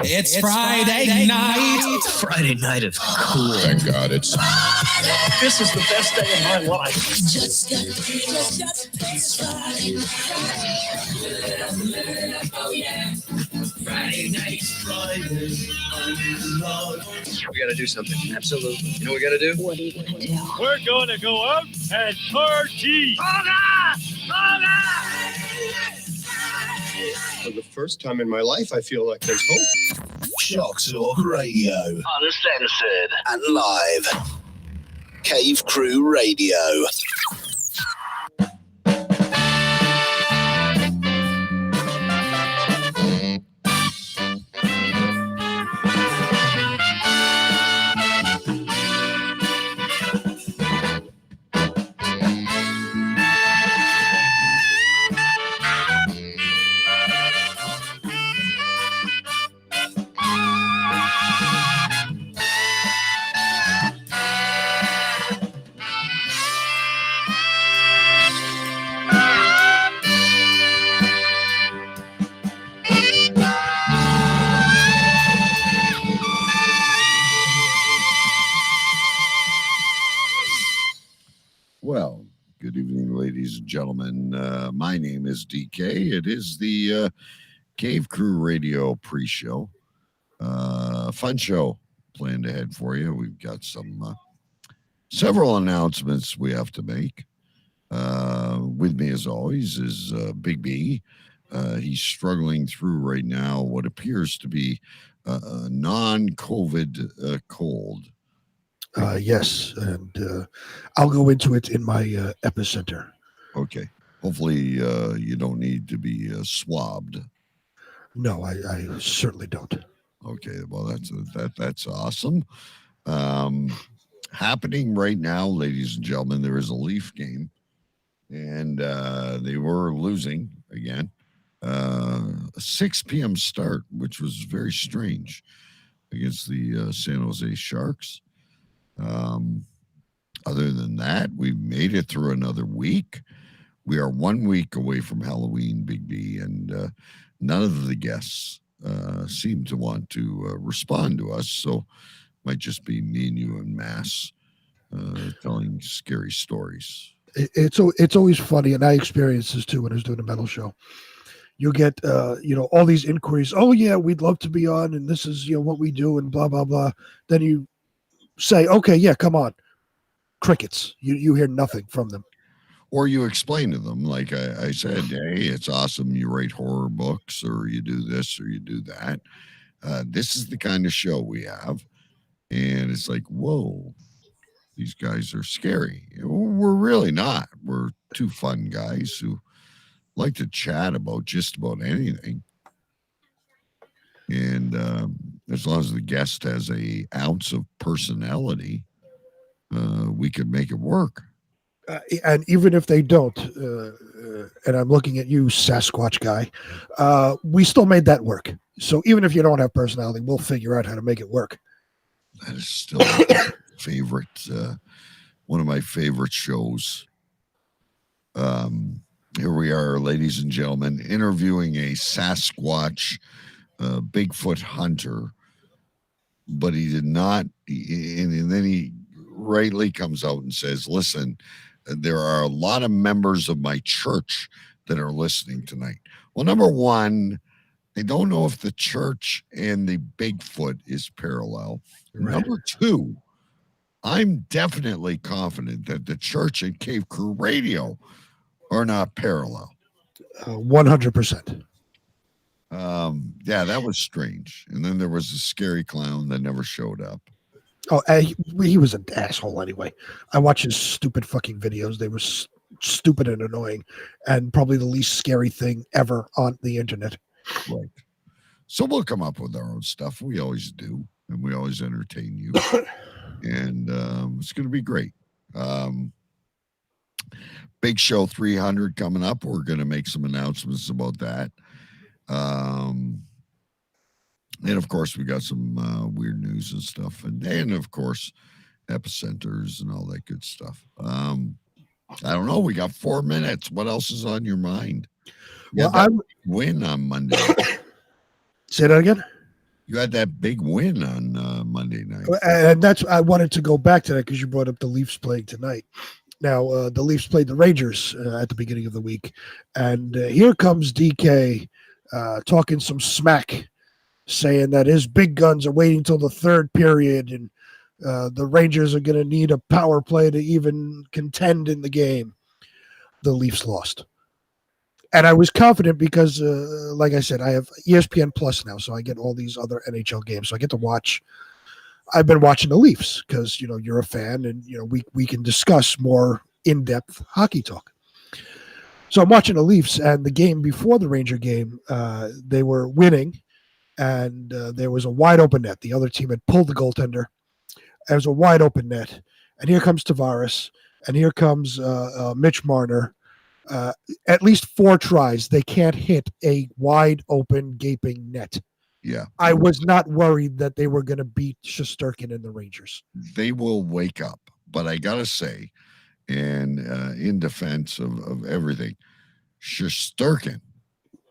It's Friday night. Friday night is cool. Thank God it's. This is the best day of my life. Just Friday. Oh yeah. Friday night. We gotta do something. Absolutely. You know what we gotta do? What are you gonna do? We're gonna go out and party. For the first time in my life, I feel like there's hope. Shock Talk Radio. Uncensored. And live. Cave Crew Radio. Well, good evening, ladies and gentlemen. My name is DK. It is the Cave Crew Radio pre-show. Fun show planned ahead for you. We've got some several announcements we have to make. With me, as always, is Big B. He's struggling through right now what appears to be a non-COVID cold. Yes, and I'll go into it in my epicenter. Okay. Hopefully you don't need to be swabbed. No, I certainly don't. Okay, well that's awesome. Happening right now, ladies and gentlemen, there is a Leaf game, and they were losing again. A 6 p.m. start, which was very strange against the San Jose Sharks. Other than that, we've made it through another week. We are 1 week away from Halloween, Big B, and none of the guests seem to want to respond to us. So might just be me and you en masse telling scary stories. It's always funny, and I experienced this too when I was doing a metal show. You get all these inquiries. Oh yeah, we'd love to be on, and this is what we do, and blah blah blah. Then you say, okay, yeah, come on. Crickets. You hear nothing from them. Or you explain to them, like I said, hey, it's awesome. You write horror books, or you do this, or you do that. This is the kind of show we have. And it's like, whoa, these guys are scary. We're really not. We're two fun guys who like to chat about just about anything. And as long as the guest has an ounce of personality, we could make it work. And even if they don't, and I'm looking at you, Sasquatch guy, we still made that work. So even if you don't have personality, we'll figure out how to make it work. That is still my favorite, one of my favorite shows. Here we are, ladies and gentlemen, interviewing a Sasquatch Bigfoot hunter, but he did not, and then he rightly comes out and says, listen, there are a lot of members of my church that are listening tonight. Well, number one, they don't know if the church and the Bigfoot is parallel. Right. Number two, I'm definitely confident that the church and Cave Crew Radio are not parallel. 100%. Yeah, that was strange. And then there was a scary clown that never showed up. Oh, he was an asshole anyway. I watched his stupid fucking videos. They were stupid and annoying, and probably the least scary thing ever on the internet. Right. So we'll come up with our own stuff. We always do, and we always entertain you. And it's going to be great. Big Show 300 coming up. We're going to make some announcements about that. And of course, we got some weird news and stuff, and of course, epicenters and all that good stuff. I don't know. We got 4 minutes. What else is on your mind? Well, I win on Monday. Say that again. You had that big win on Monday night. And that's I wanted to go back to that because you brought up the Leafs playing tonight. Now the Leafs played the Rangers at the beginning of the week, and here comes DK talking some smack, saying that his big guns are waiting till the third period, and the Rangers are going to need a power play to even contend in the game. The Leafs lost. And I was confident because, like I said, I have ESPN Plus now, so I get all these other NHL games. So I get to watch. I've been watching the Leafs because, you're a fan and, we can discuss more in-depth hockey talk. So I'm watching the Leafs, and the game before the Ranger game, they were winning, and there was a wide open net. The other team had pulled the goaltender. There was a wide open net. And here comes Tavares, and here comes Mitch Marner. At least 4 tries, they can't hit a wide open, gaping net. Yeah. I was not worried that they were going to beat Shesterkin and the Rangers. They will wake up. But I got to say, and in defense of everything, Shesterkin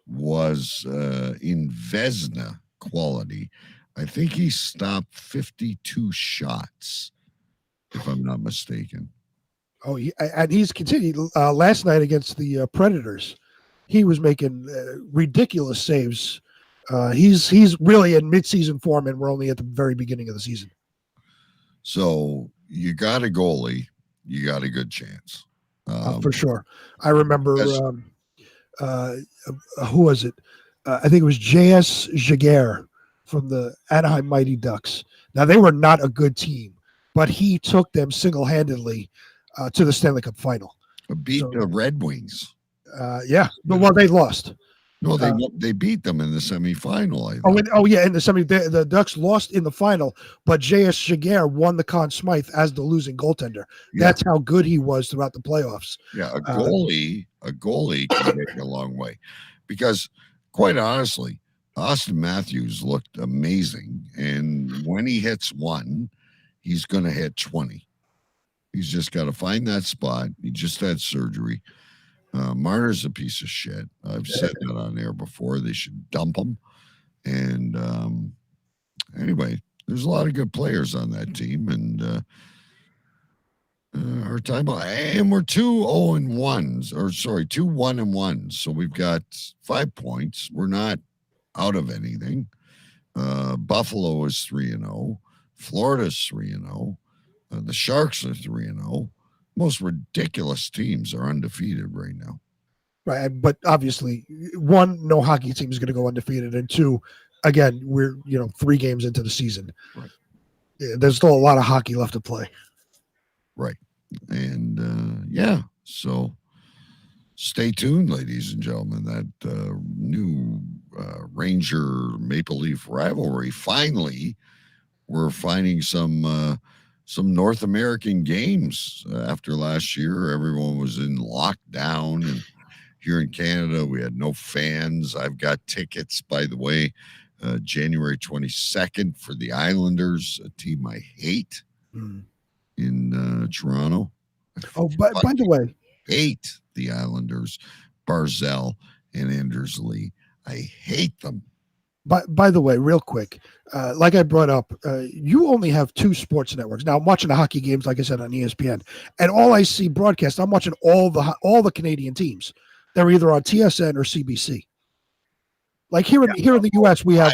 was in Vezina quality. I think he stopped 52 shots, if I'm not mistaken. Oh, and he's continued. Last night against the Predators, he was making ridiculous saves. He's really in midseason form, and we're only at the very beginning of the season. So you got a goalie, you got a good chance. For sure. I remember, who was it? I think it was J.S. Jaguar from the Anaheim Mighty Ducks. Now, they were not a good team, but he took them single-handedly to the Stanley Cup final. Beat the Red Wings. Yeah. But, they lost. No, they beat them in the semifinal. In the semi, the Ducks lost in the final, but J.S. Jaguar won the Conn Smythe as the losing goaltender. Yeah. That's how good he was throughout the playoffs. Yeah, a goalie can take a long way, because quite honestly, Austin Matthews looked amazing, and when he hits one, he's going to hit 20. He's just got to find that spot. He just had surgery. Marner's a piece of shit. I've said that on air before. They should dump him. And anyway, there's a lot of good players on that team. And our time, and we're 2-1-1s. So we've got 5 points. We're not out of anything. Buffalo is 3-0. Florida's 3-0. The Sharks are 3-0. Most ridiculous teams are undefeated right now. Right, but obviously, 1, no hockey team is going to go undefeated, and 2, again, we're 3 games into the season. Right. Yeah, there's still a lot of hockey left to play. Right, and so stay tuned, ladies and gentlemen. That new Ranger Maple Leaf rivalry. Finally, we're finding some North American games after last year. Everyone was in lockdown, and here in Canada, we had no fans. I've got tickets, by the way, January 22nd for the Islanders, a team I hate in Toronto. Oh, by the way, hate the Islanders, Barzell and Anders Lee. I hate them. By the way, real quick, like I brought up, you only have 2 sports networks. Now, I'm watching the hockey games, like I said, on ESPN, and all I see broadcast, I'm watching all the Canadian teams. They're either on TSN or CBC. Like here in the U.S., we have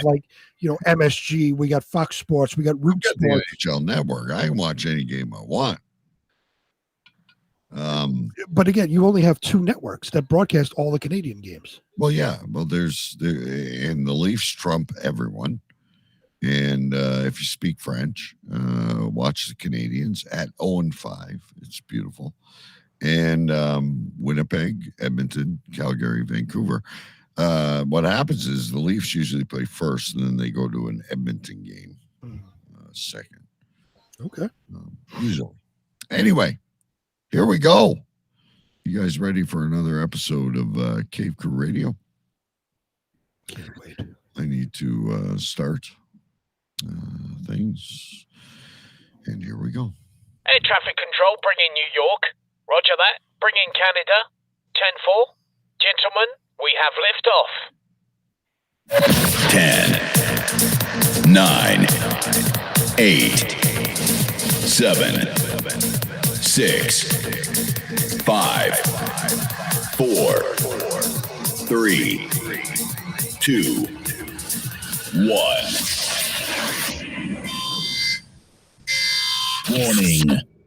MSG, we got Fox Sports, we got Root Sports. The NHL Network. I can watch any game I want. But again, you only have 2 networks that broadcast all the Canadian games. Well, yeah. Well, and the Leafs trump everyone. And if you speak French, watch the Canadians at 0-5. It's beautiful. And Winnipeg, Edmonton, Calgary, Vancouver. What happens is the Leafs usually play first, and then they go to an Edmonton game second. Okay. Usually. Anyway, here we go. You guys ready for another episode of Cave Crew Radio? Can't wait. I need to start things. And here we go. Air traffic control, bring in New York. Roger that. Bring in Canada. 10-4. Gentlemen, we have lift off. 10, 9, 8, 7, 6, 5, 4, 3, 2, 1.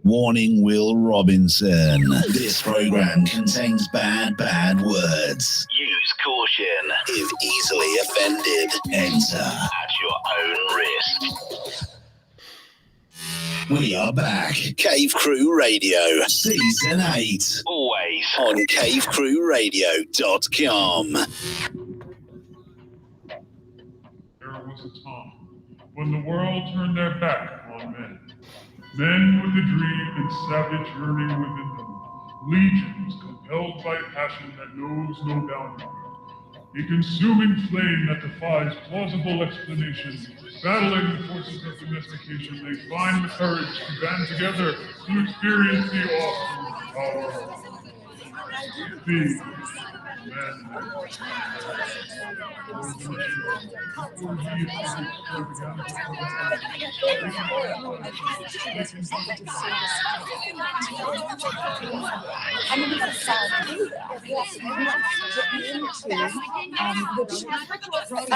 Warning, Will Robinson. This program contains bad words. Use caution. If easily offended, enter at your own risk. We are back. Cave Crew Radio, Season 8. Always on cavecrewradio.com. There was a time when the world turned their back on men. Men with a dream and savage yearning within them. Legions compelled by passion that knows no boundary. A consuming flame that defies plausible explanation. Battling the forces of domestication, they find the courage to band together to experience the awesome power of the men. I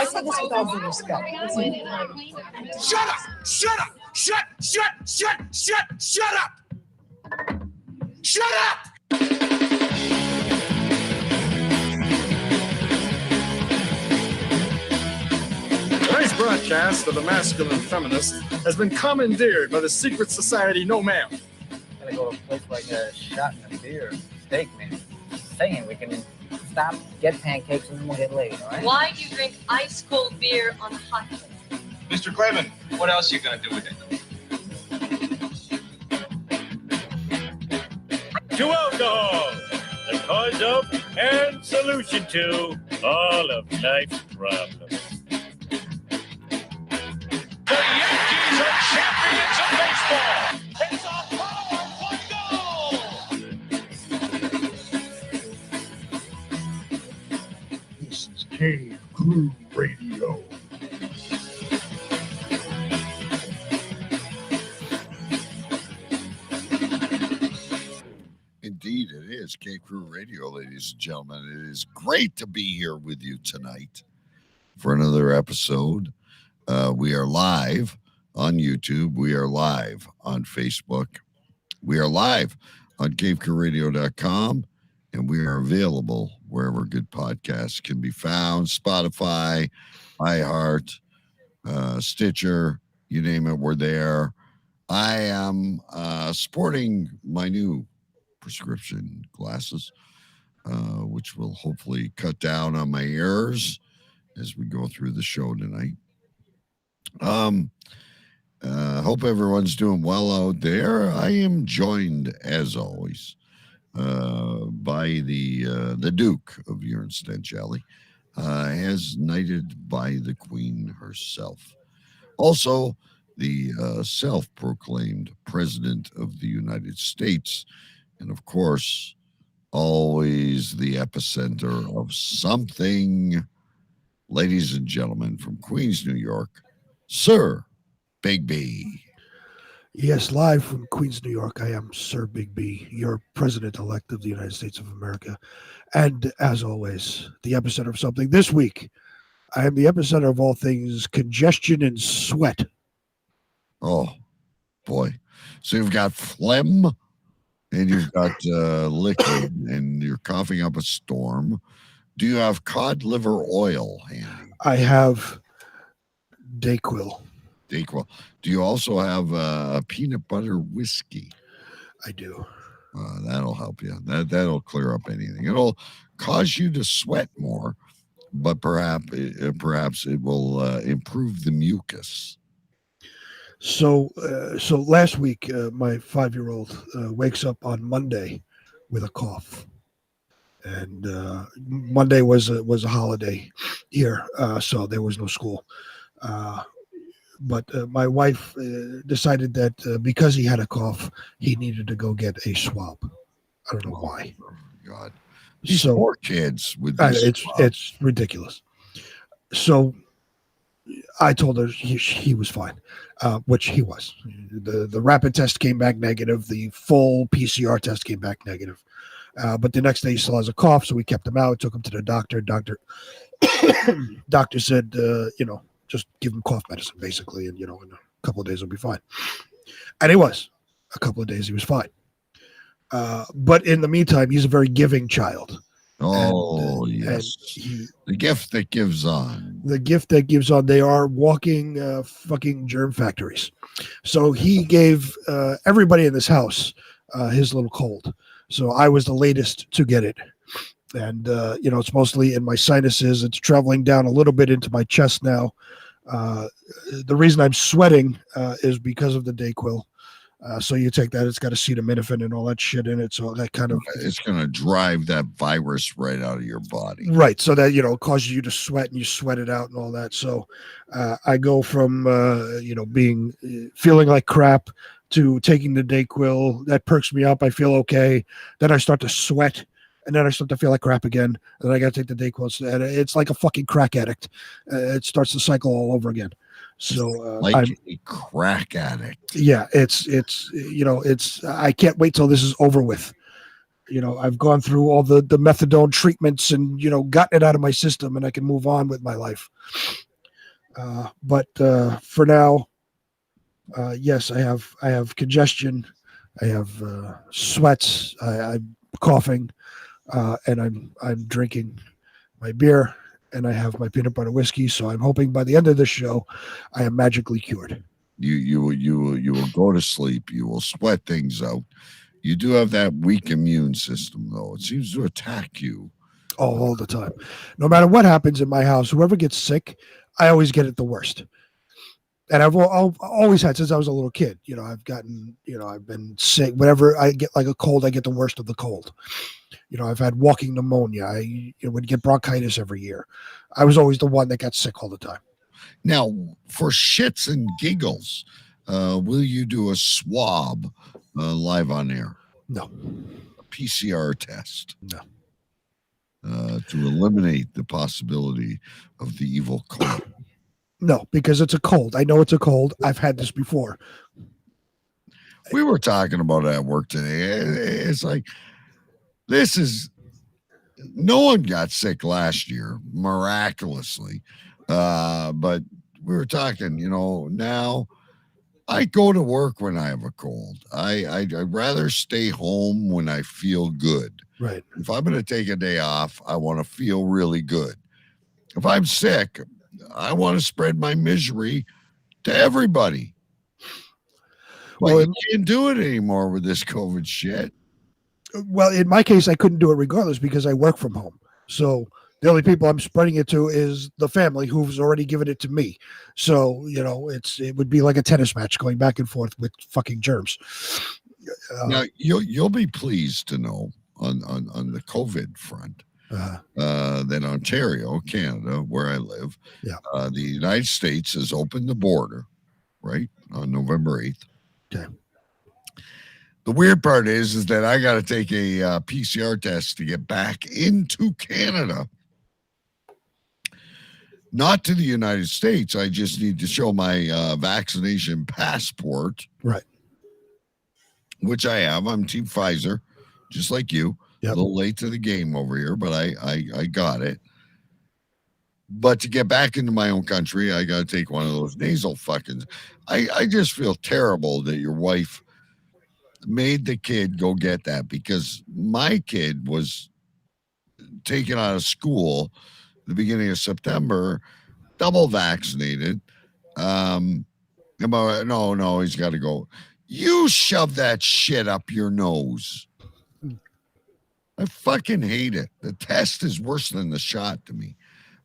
say this with all due respect. Shut up! Shut up! Shut up! Shut up! Tonight's broadcast of the masculine feminist has been commandeered by the secret society No Ma'am. Gotta go to a place like a shot and a beer, steak, man. Saying we can stop, get pancakes, and then we'll get laid, all right? Why do you drink ice cold beer on a hot plate? Mr. Clement, what else are you gonna do with it? To alcohol, the cause of and solution to all of life's problems. The Yankees are champions of baseball. It's a power goal. This is Cave Crew Radio. Indeed, it is Cave Crew Radio, ladies and gentlemen. It is great to be here with you tonight for another episode. We are live on YouTube. We are live on Facebook. We are live on cavecrewradio.com, and we are available wherever good podcasts can be found. Spotify, iHeart, Stitcher, you name it, we're there. I am sporting my new prescription glasses, which will hopefully cut down on my errors as we go through the show tonight. Hope everyone's doing well out there. I am joined, as always, by the Duke of Urine Stench Alley, as knighted by the Queen herself. Also, the self-proclaimed President of the United States, and of course, always the epicenter of something, ladies and gentlemen, from Queens, New York, Sir Big B. Yes, live from Queens, New York, I am Sir Big B, your President-elect of the United States of America. And as always, the epicenter of something. This week, I am the epicenter of all things congestion and sweat. Oh, boy. So you've got phlegm, and you've got liquid, and you're coughing up a storm. Do you have cod liver oil handy? I have Dayquil. Dayquil. Do you also have a peanut butter whiskey? I do. That'll help you. That'll clear up anything. It'll cause you to sweat more, but perhaps it will improve the mucus. So last week, my 5-year-old wakes up on Monday with a cough, and Monday was a holiday here, so there was no school. But my wife decided that because he had a cough, he needed to go get a swab. I don't know why. Oh, God, these poor kids with it's ridiculous. So I told her he was fine, which he was. The rapid test came back negative. The full PCR test came back negative. But the next day he still has a cough, so we kept him out, took him to the doctor. Doctor said, just give him cough medicine, basically, and, in a couple of days he'll be fine. And he was. A couple of days he was fine. But in the meantime, he's a very giving child. Oh, yes. The gift that gives on. The gift that gives on. They are walking fucking germ factories. So he gave everybody in this house his little cold. So I was the latest to get it. And, it's mostly in my sinuses. It's traveling down a little bit into my chest now. The reason I'm sweating is because of the Dayquil. So you take that, it's got acetaminophen and all that shit in it. So that kind of... It's going to drive that virus right out of your body. Right. So that, causes you to sweat and you sweat it out and all that. So I go from, feeling like crap to taking the Dayquil. That perks me up. I feel okay. Then I start to sweat. And then I start to feel like crap again. And then I got to take the Dayquil. And it's like a fucking crack addict. It starts the cycle all over again. So like a crack addict. Yeah, it's I can't wait till this is over with. I've gone through all the methadone treatments and gotten it out of my system, and I can move on with my life. But for now, yes, I have congestion, I have sweats, I'm coughing, and I'm drinking my beer. And I have my peanut butter whiskey, so I'm hoping by the end of the show, I am magically cured. You will go to sleep. You will sweat things out. You do have that weak immune system, though. It seems to attack you all the time. No matter what happens in my house, whoever gets sick, I always get it the worst. And I've always had since I was a little kid. I've gotten, I've been sick. Whenever I get like a cold, I get the worst of the cold. I've had walking pneumonia. I would get bronchitis every year. I was always the one that got sick all the time. Now, for shits and giggles, will you do a swab live on air? No. A PCR test? No. To eliminate the possibility of the evil cold? No, because it's a cold. I know it's a cold. I've had this before. We were talking about it at work today. It's like, no one got sick last year, miraculously. But we were talking, now I go to work when I have a cold. I'd rather stay home when I feel good. Right. If I'm going to take a day off, I want to feel really good. If I'm sick, I want to spread my misery to everybody. Well, you can't do it anymore with this COVID shit. Well, in my case, I couldn't do it regardless because I work from home. So the only people I'm spreading it to is the family who's already given it to me. So, it would be like a tennis match going back and forth with fucking germs. Now, you'll be pleased to know on the COVID front that Ontario, Canada, where I live, the United States has opened the border, right, on November 8th. Okay. The weird part is that I got to take a PCR test to get back into Canada. Not to the United States. I just need to show my vaccination passport. Right. Which I have. I'm Team Pfizer, just like you. Yep. A little late to the game over here, but I got it. But to get back into my own country, I got to take one of those nasal fuckings. I just feel terrible that your wife made the kid go get that, because my kid was taken out of school the beginning of September, double vaccinated. No, he's got to go. You shove that shit up your nose. I fucking hate it. The test is worse than the shot to me.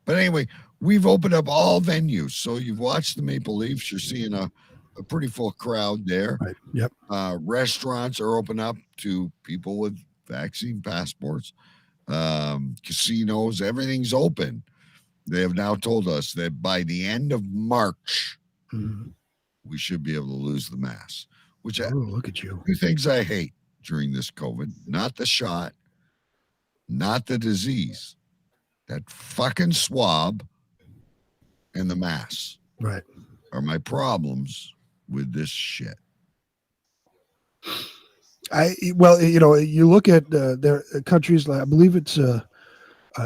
But anyway, we've opened up all venues. So you've watched the Maple Leafs. You're seeing a pretty full crowd there. Right. Yep. Restaurants are open up to people with vaccine passports. Casinos, everything's open. They have now told us that by the end of March, we should be able to lose the mask. Which look at you. Two things I hate during this COVID: not the shot, not the disease. That fucking swab and the mass Right. are my problems with this shit. Well, you look at their countries like I believe it's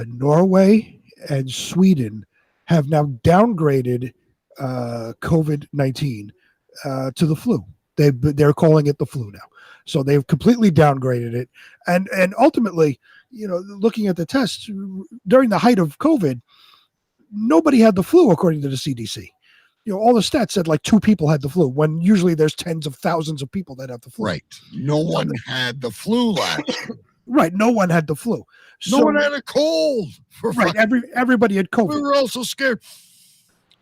Norway and Sweden have now downgraded COVID-19 to the flu. They're calling it the flu now. So they've completely downgraded it, and ultimately, looking at the tests during the height of COVID, nobody had the flu according to the CDC. All the stats said like 2 people had the flu when usually there's tens of thousands of people that have the flu. Right. No one had the flu last year. Right. No one had the flu. No one had a cold. Right. Everybody had COVID. We were also scared.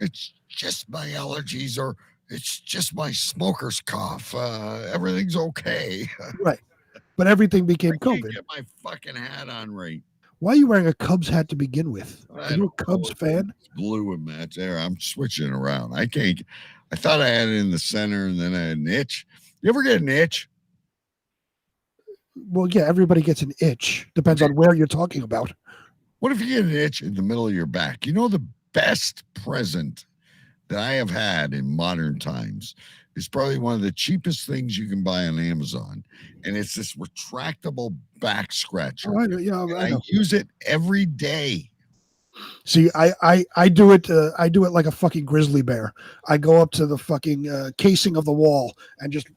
It's just my allergies or it's just my smoker's cough. Everything's okay. Right. But everything became I can't COVID. get my fucking hat on right. Why are you wearing a Cubs hat to begin with? Are you a Cubs fan? It's blue and match there. I'm switching around. I thought I had it in the center and then I had an itch. You ever get an itch? Well, yeah, everybody gets an itch. Depends on where you're talking about. What if you get an itch in the middle of your back? The best present that I have had in modern times is probably one of the cheapest things you can buy on Amazon. And it's this retractable back scratcher. Oh, I know. I use it every day. See, I do it. I do it like a fucking grizzly bear. I go up to the fucking casing of the wall and just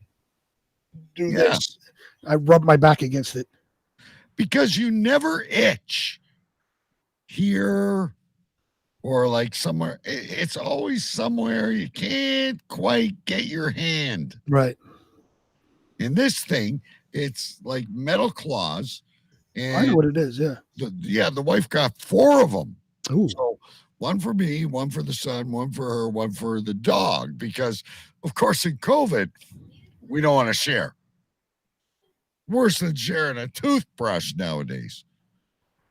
do this. I rub my back against it. Because you never itch here or like somewhere. It's always somewhere you can't quite get your hand. Right. In this thing, it's like metal claws. And I know what it is. Yeah. The wife got 4 of them. Ooh. So one for me, one for the son, one for her, one for the dog. Because, of course, in COVID, we don't want to share. Worse than sharing a toothbrush nowadays.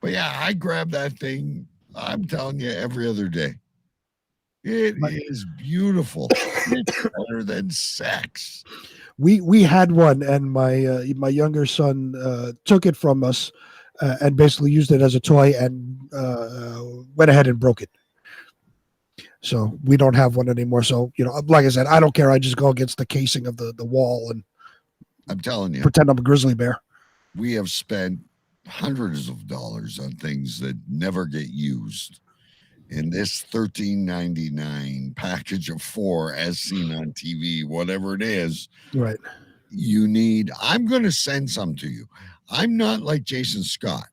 But yeah, I grab that thing, I'm telling you, every other day. It is beautiful. It's better than sex. We had one, and my younger son took it from us and basically used it as a toy and went ahead and broke it. So we don't have one anymore. So, like I said, I don't care. I just go against the casing of the wall and I'm telling you, pretend I'm a grizzly bear. We have spent hundreds of dollars on things that never get used. In this $13.99 package of 4, as seen on TV, whatever it is, right? I'm going to send some to you. I'm not like Jason Scott.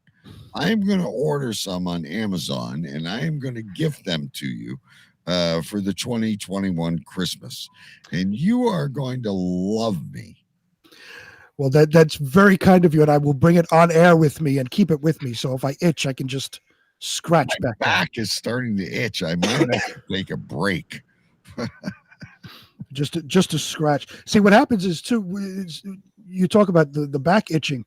I'm going to order some on Amazon, and I am going to gift them to you for the 2021 Christmas, and you are going to love me. Well, that's very kind of you, and I will bring it on air with me and keep it with me. So if I itch, I can just scratch My back. back is starting to itch. I might have to take a break. just to scratch. See, what happens is too. You talk about the back itching.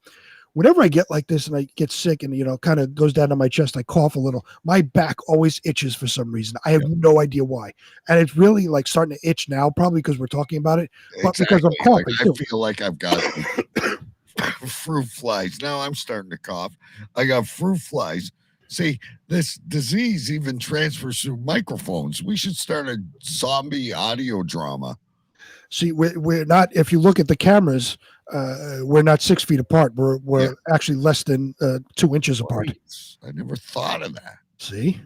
Whenever I get like this and I get sick and kind of goes down to my chest, I cough a little. My back always itches for some reason. I have no idea why, and it's really like starting to itch now, probably because we're talking about it, but because I'm coughing. I feel like I've got fruit flies. Now I'm starting to cough. I got fruit flies. See, this disease even transfers through microphones. We should start a zombie audio drama. See, we're not. If you look at the cameras, we're not 6 feet apart. We're actually less than 2 inches apart. I never thought of that. See,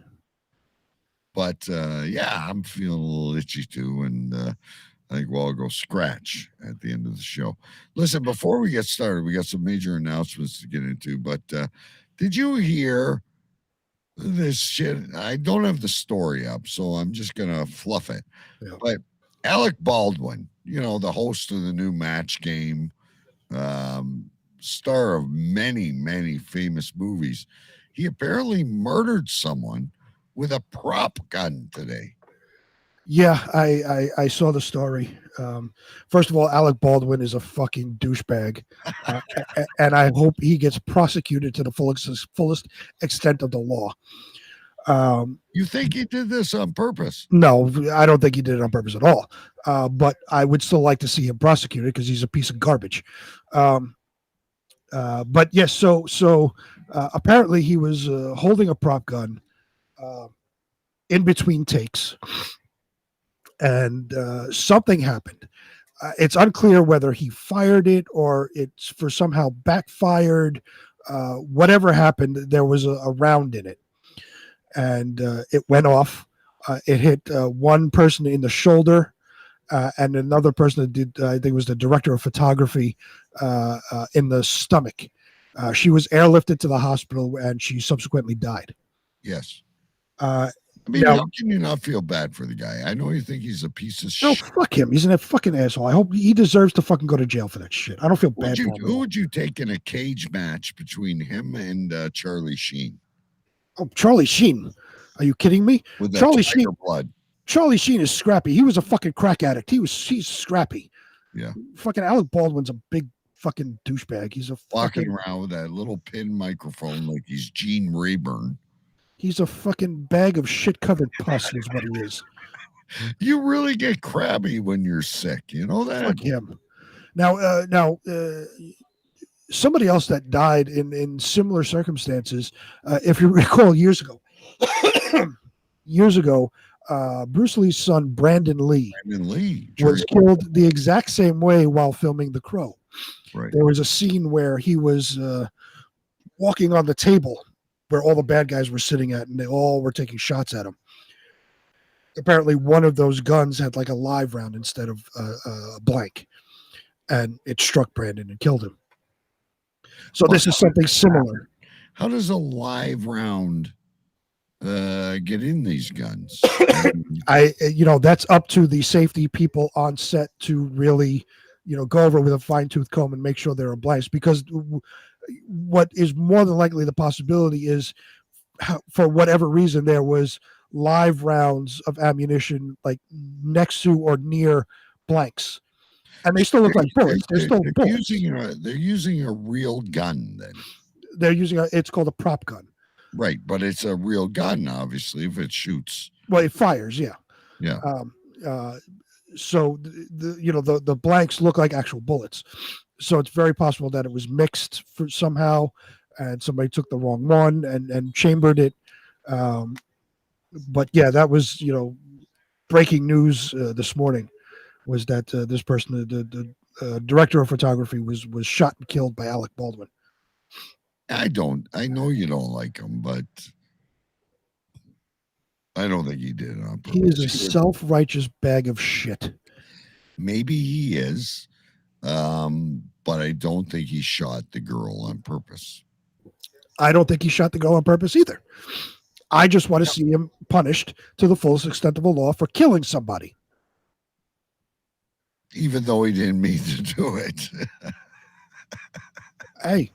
but I'm feeling a little itchy too, and I think we'll all go scratch at the end of the show. Listen, before we get started, we got some major announcements to get into. But did you hear this shit? I don't have the story up, so I'm just gonna fluff it. Yeah. But Alec Baldwin, the host of the new Match Game, star of many, many famous movies, he apparently murdered someone with a prop gun today. Yeah, I saw the story. First of all, Alec Baldwin is a fucking douchebag, and I hope he gets prosecuted to the fullest extent of the law. You think he did this on purpose? No, I don't think he did it on purpose at all. But I would still like to see him prosecuted because he's a piece of garbage. But yes, so apparently he was holding a prop gun, in between takes, and something happened. It's unclear whether he fired it or it's for somehow backfired. Whatever happened, there was a round in it, and it went off. It hit one person in the shoulder, and another person that did, I think it was the director of photography, in the stomach. She was airlifted to the hospital, and she subsequently died. Yes. I mean, how can you not feel bad for the guy? I know you think he's a piece of no, shit. fuck him. He's a fucking asshole. I hope he deserves to fucking go to jail for that shit. I don't feel bad for him. Who would you take in a cage match between him and Charlie Sheen? Oh, Charlie Sheen. Are you kidding me? With that Charlie tiger Sheen. blood. Charlie Sheen is scrappy. He was a fucking crack addict. He's scrappy. Yeah. Fucking Alec Baldwin's a big fucking douchebag. He's a Walking fucking around with that little pin microphone like he's Gene Rayburn. He's a fucking bag of shit covered pus is what he is. You really get crabby when you're sick. You know that? Fuck him. Now, somebody else that died in similar circumstances, if you recall years ago, Bruce Lee's son, Brandon Lee, was killed the exact same way while filming The Crow. Right. There was a scene where he was walking on the table where all the bad guys were sitting at, and they all were taking shots at him. Apparently, one of those guns had like a live round instead of a blank, and it struck Brandon and killed him. So this is something similar. How does a live round get in these guns? That's up to the safety people on set to really, go over with a fine-tooth comb and make sure there are blanks, because what is more than likely the possibility is, for whatever reason, there was live rounds of ammunition like next to or near blanks, and they still look like bullets. They're still bullets. They're using a real gun then. They're using it's called a prop gun. Right, but it's a real gun, obviously, if it shoots. Well, it fires, yeah. Yeah. So the blanks look like actual bullets. So it's very possible that it was mixed for somehow, and somebody took the wrong one and chambered it. But yeah, that was breaking news this morning, was that this person, the director of photography, was shot and killed by Alec Baldwin. I know you don't like him, but I don't think he did it on purpose. He is a self-righteous bag of shit. Maybe he is, but I don't think he shot the girl on purpose. I don't think he shot the girl on purpose either. I just want to see him punished to the fullest extent of the law for killing somebody. Even though he didn't mean to do it. Hey,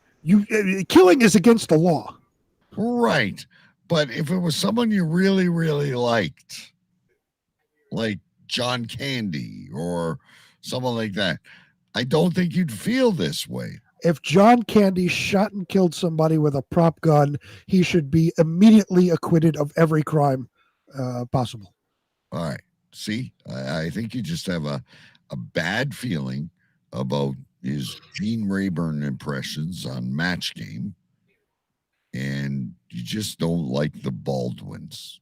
killing is against the law. Right. But if it was someone you really, really liked, like John Candy or someone like that, I don't think you'd feel this way. If John Candy shot and killed somebody with a prop gun, he should be immediately acquitted of every crime possible. All right. See, I think you just have a bad feeling about his Gene Rayburn impressions on Match Game, and you just don't like the Baldwins.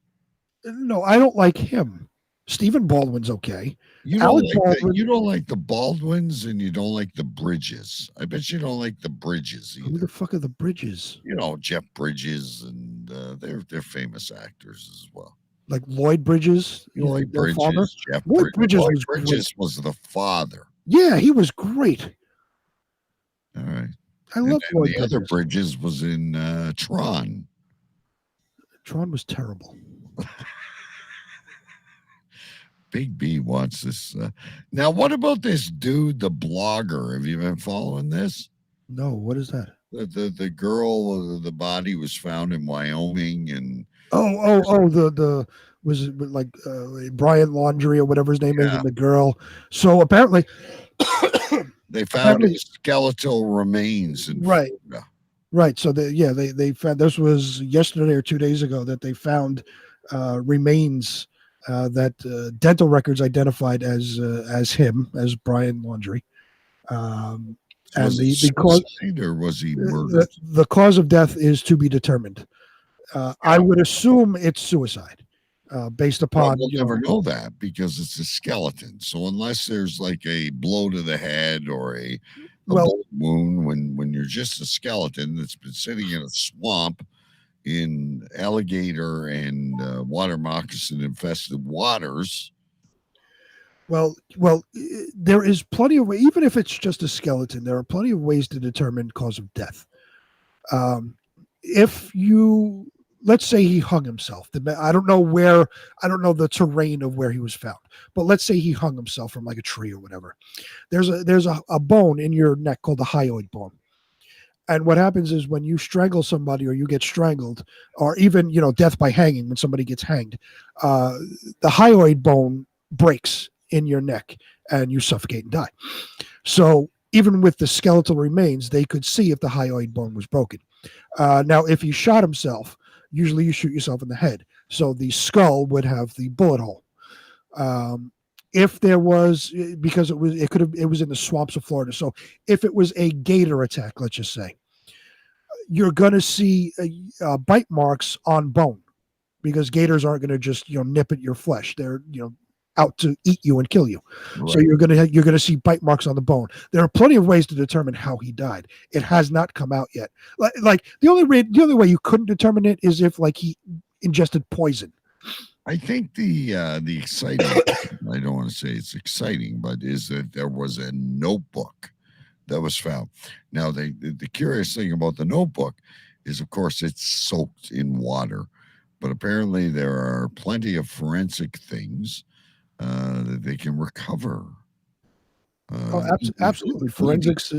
No, I don't like him. Stephen Baldwin's okay. You don't like the Baldwins, and you don't like the Bridges. I bet you don't like the Bridges either. Who the fuck are the Bridges? Jeff Bridges, and they're famous actors as well. Like Lloyd Bridges? Lloyd Bridges, father? Jeff Lloyd Bridges, was the father. Yeah, he was great. All right. I love Lloyd the Bridges. other Bridges was in Tron. Tron was terrible. Big B wants this. Now, what about this dude, the blogger? Have you been following this? No, what is that? The girl, the body was found in Wyoming, and the was it like Brian Laundrie or whatever his name is, and the girl. So apparently, they found his skeletal remains. Right. So they found, this was yesterday or 2 days ago, that they found remains that dental records identified as him, as Brian Laundrie. And the cause, or was he murdered? The cause of death is to be determined. I would assume it's suicide. based Well, upon we'll never know that because it's a skeleton. So unless there's like a blow to the head or a bullet wound, when you're just a skeleton that's been sitting in a swamp in alligator and water moccasin infested waters. Well, there is plenty of even if it's just a skeleton, there are plenty of ways to determine cause of death. If you let's say he hung himself. I don't know the terrain of where he was found, but let's say he hung himself from like a tree or whatever. There's a bone in your neck called the hyoid bone. And what happens is when you strangle somebody or you get strangled, or even, death by hanging, when somebody gets hanged, the hyoid bone breaks in your neck and you suffocate and die. So even with the skeletal remains, they could see if the hyoid bone was broken. Now, if he shot himself, usually you shoot yourself in the head. So the skull would have the bullet hole. If there was, because it was in the swamps of Florida. So if it was a gator attack, let's just say, you're going to see bite marks on bone, because gators aren't going to just, nip at your flesh. They're, out to eat you and kill you. Right. So you're going to see bite marks on the bone. There are plenty of ways to determine how he died. It has not come out yet. Like the only way you couldn't determine it is if he ingested poison. I think the exciting, I don't want to say it's exciting, but is that there was a notebook that was found. Now, the curious thing about the notebook is, of course, it's soaked in water, but apparently there are plenty of forensic things that they can recover. Absolutely. Forensics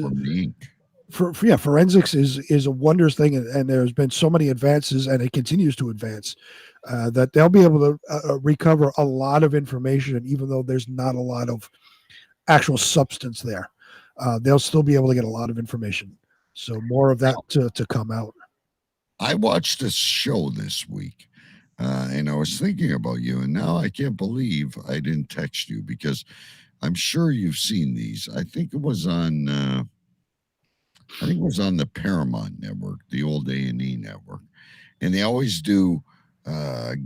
forensics is a wondrous thing, and there's been so many advances, and it continues to advance, that they'll be able to recover a lot of information, even though there's not a lot of actual substance there. They'll still be able to get a lot of information. So more of that to come out. I watched a show this week, and I was thinking about you, and now I can't believe I didn't text you, because I'm sure you've seen these. I think it was on the Paramount Network, the old A&E network, and they always do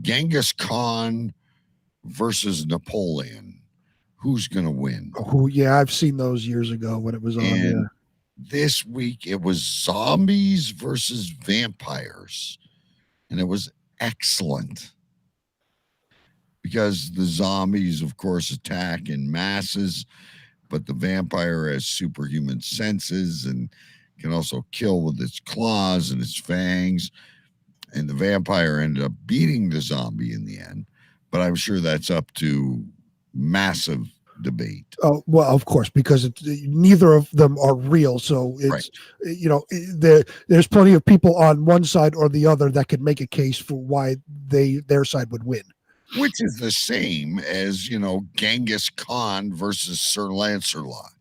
Genghis Khan versus Napoleon. Who's going to win? I've seen those years ago when it was on. And this week it was zombies versus vampires, and it was excellent, because the zombies, of course, attack in masses, but the vampire has superhuman senses and can also kill with its claws and its fangs. And the vampire ended up beating the zombie in the end, but I'm sure that's up to massive debate. Oh, well, of course, because neither of them are real. So it's, there's plenty of people on one side or the other that could make a case for why their side would win. Which is the same as, Genghis Khan versus Sir Lancelot.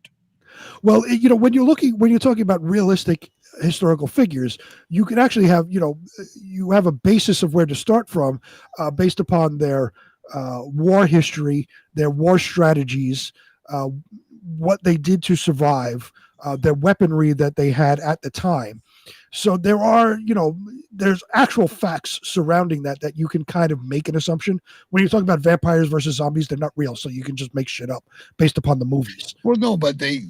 Well, when you're talking about realistic historical figures, you can actually have, you have a basis of where to start from, based upon their war history, their war strategies, what they did to survive, their weaponry that they had at the time. So there are, there's actual facts surrounding that you can kind of make an assumption. When you're talking about vampires versus zombies, they're not real, so you can just make shit up based upon the movies. Well, no, but they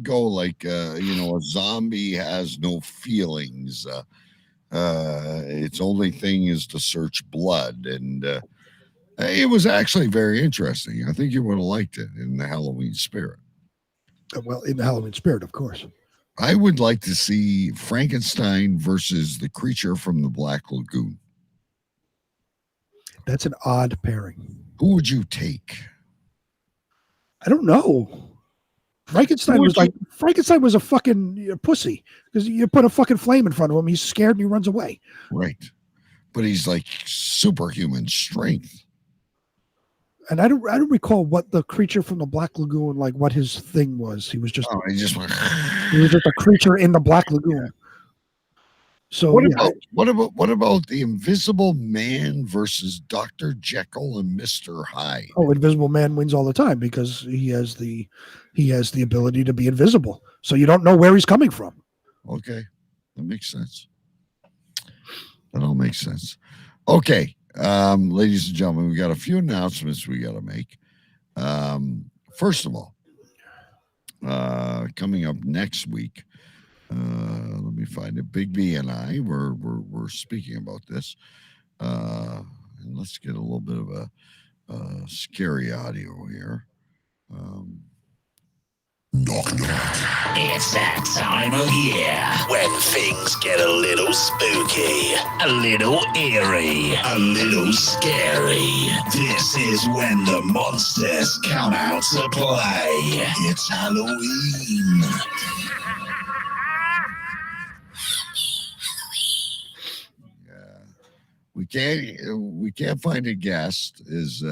go like, a zombie has no feelings. Its only thing is to search blood, and it was actually very interesting. I think you would have liked it in the Halloween spirit. Well, in the Halloween spirit, of course. I would like to see Frankenstein versus the creature from the Black Lagoon. That's an odd pairing. Who would you take? I don't know. Frankenstein was a fucking pussy, because you put a fucking flame in front of him, he's scared and he runs away. Right. But he's like superhuman strength. And I don't recall what the creature from the Black Lagoon, like what his thing was. He was just he was just a creature in the Black Lagoon. So what about the Invisible Man versus Dr. Jekyll and Mr. Hyde? Oh, Invisible Man wins all the time, because he has the ability to be invisible. So you don't know where he's coming from. Okay. That makes sense. That all makes sense. Okay. ladies and gentlemen, we got a few announcements we got to make. First of all, coming up next week, let me find it. Big B and I we're speaking about this. And let's get a little bit of a scary audio here. Knock, knock. It's that time of year when things get a little spooky, a little eerie, a little scary. This is when the monsters come out to play. It's Halloween. We can't find a guest, as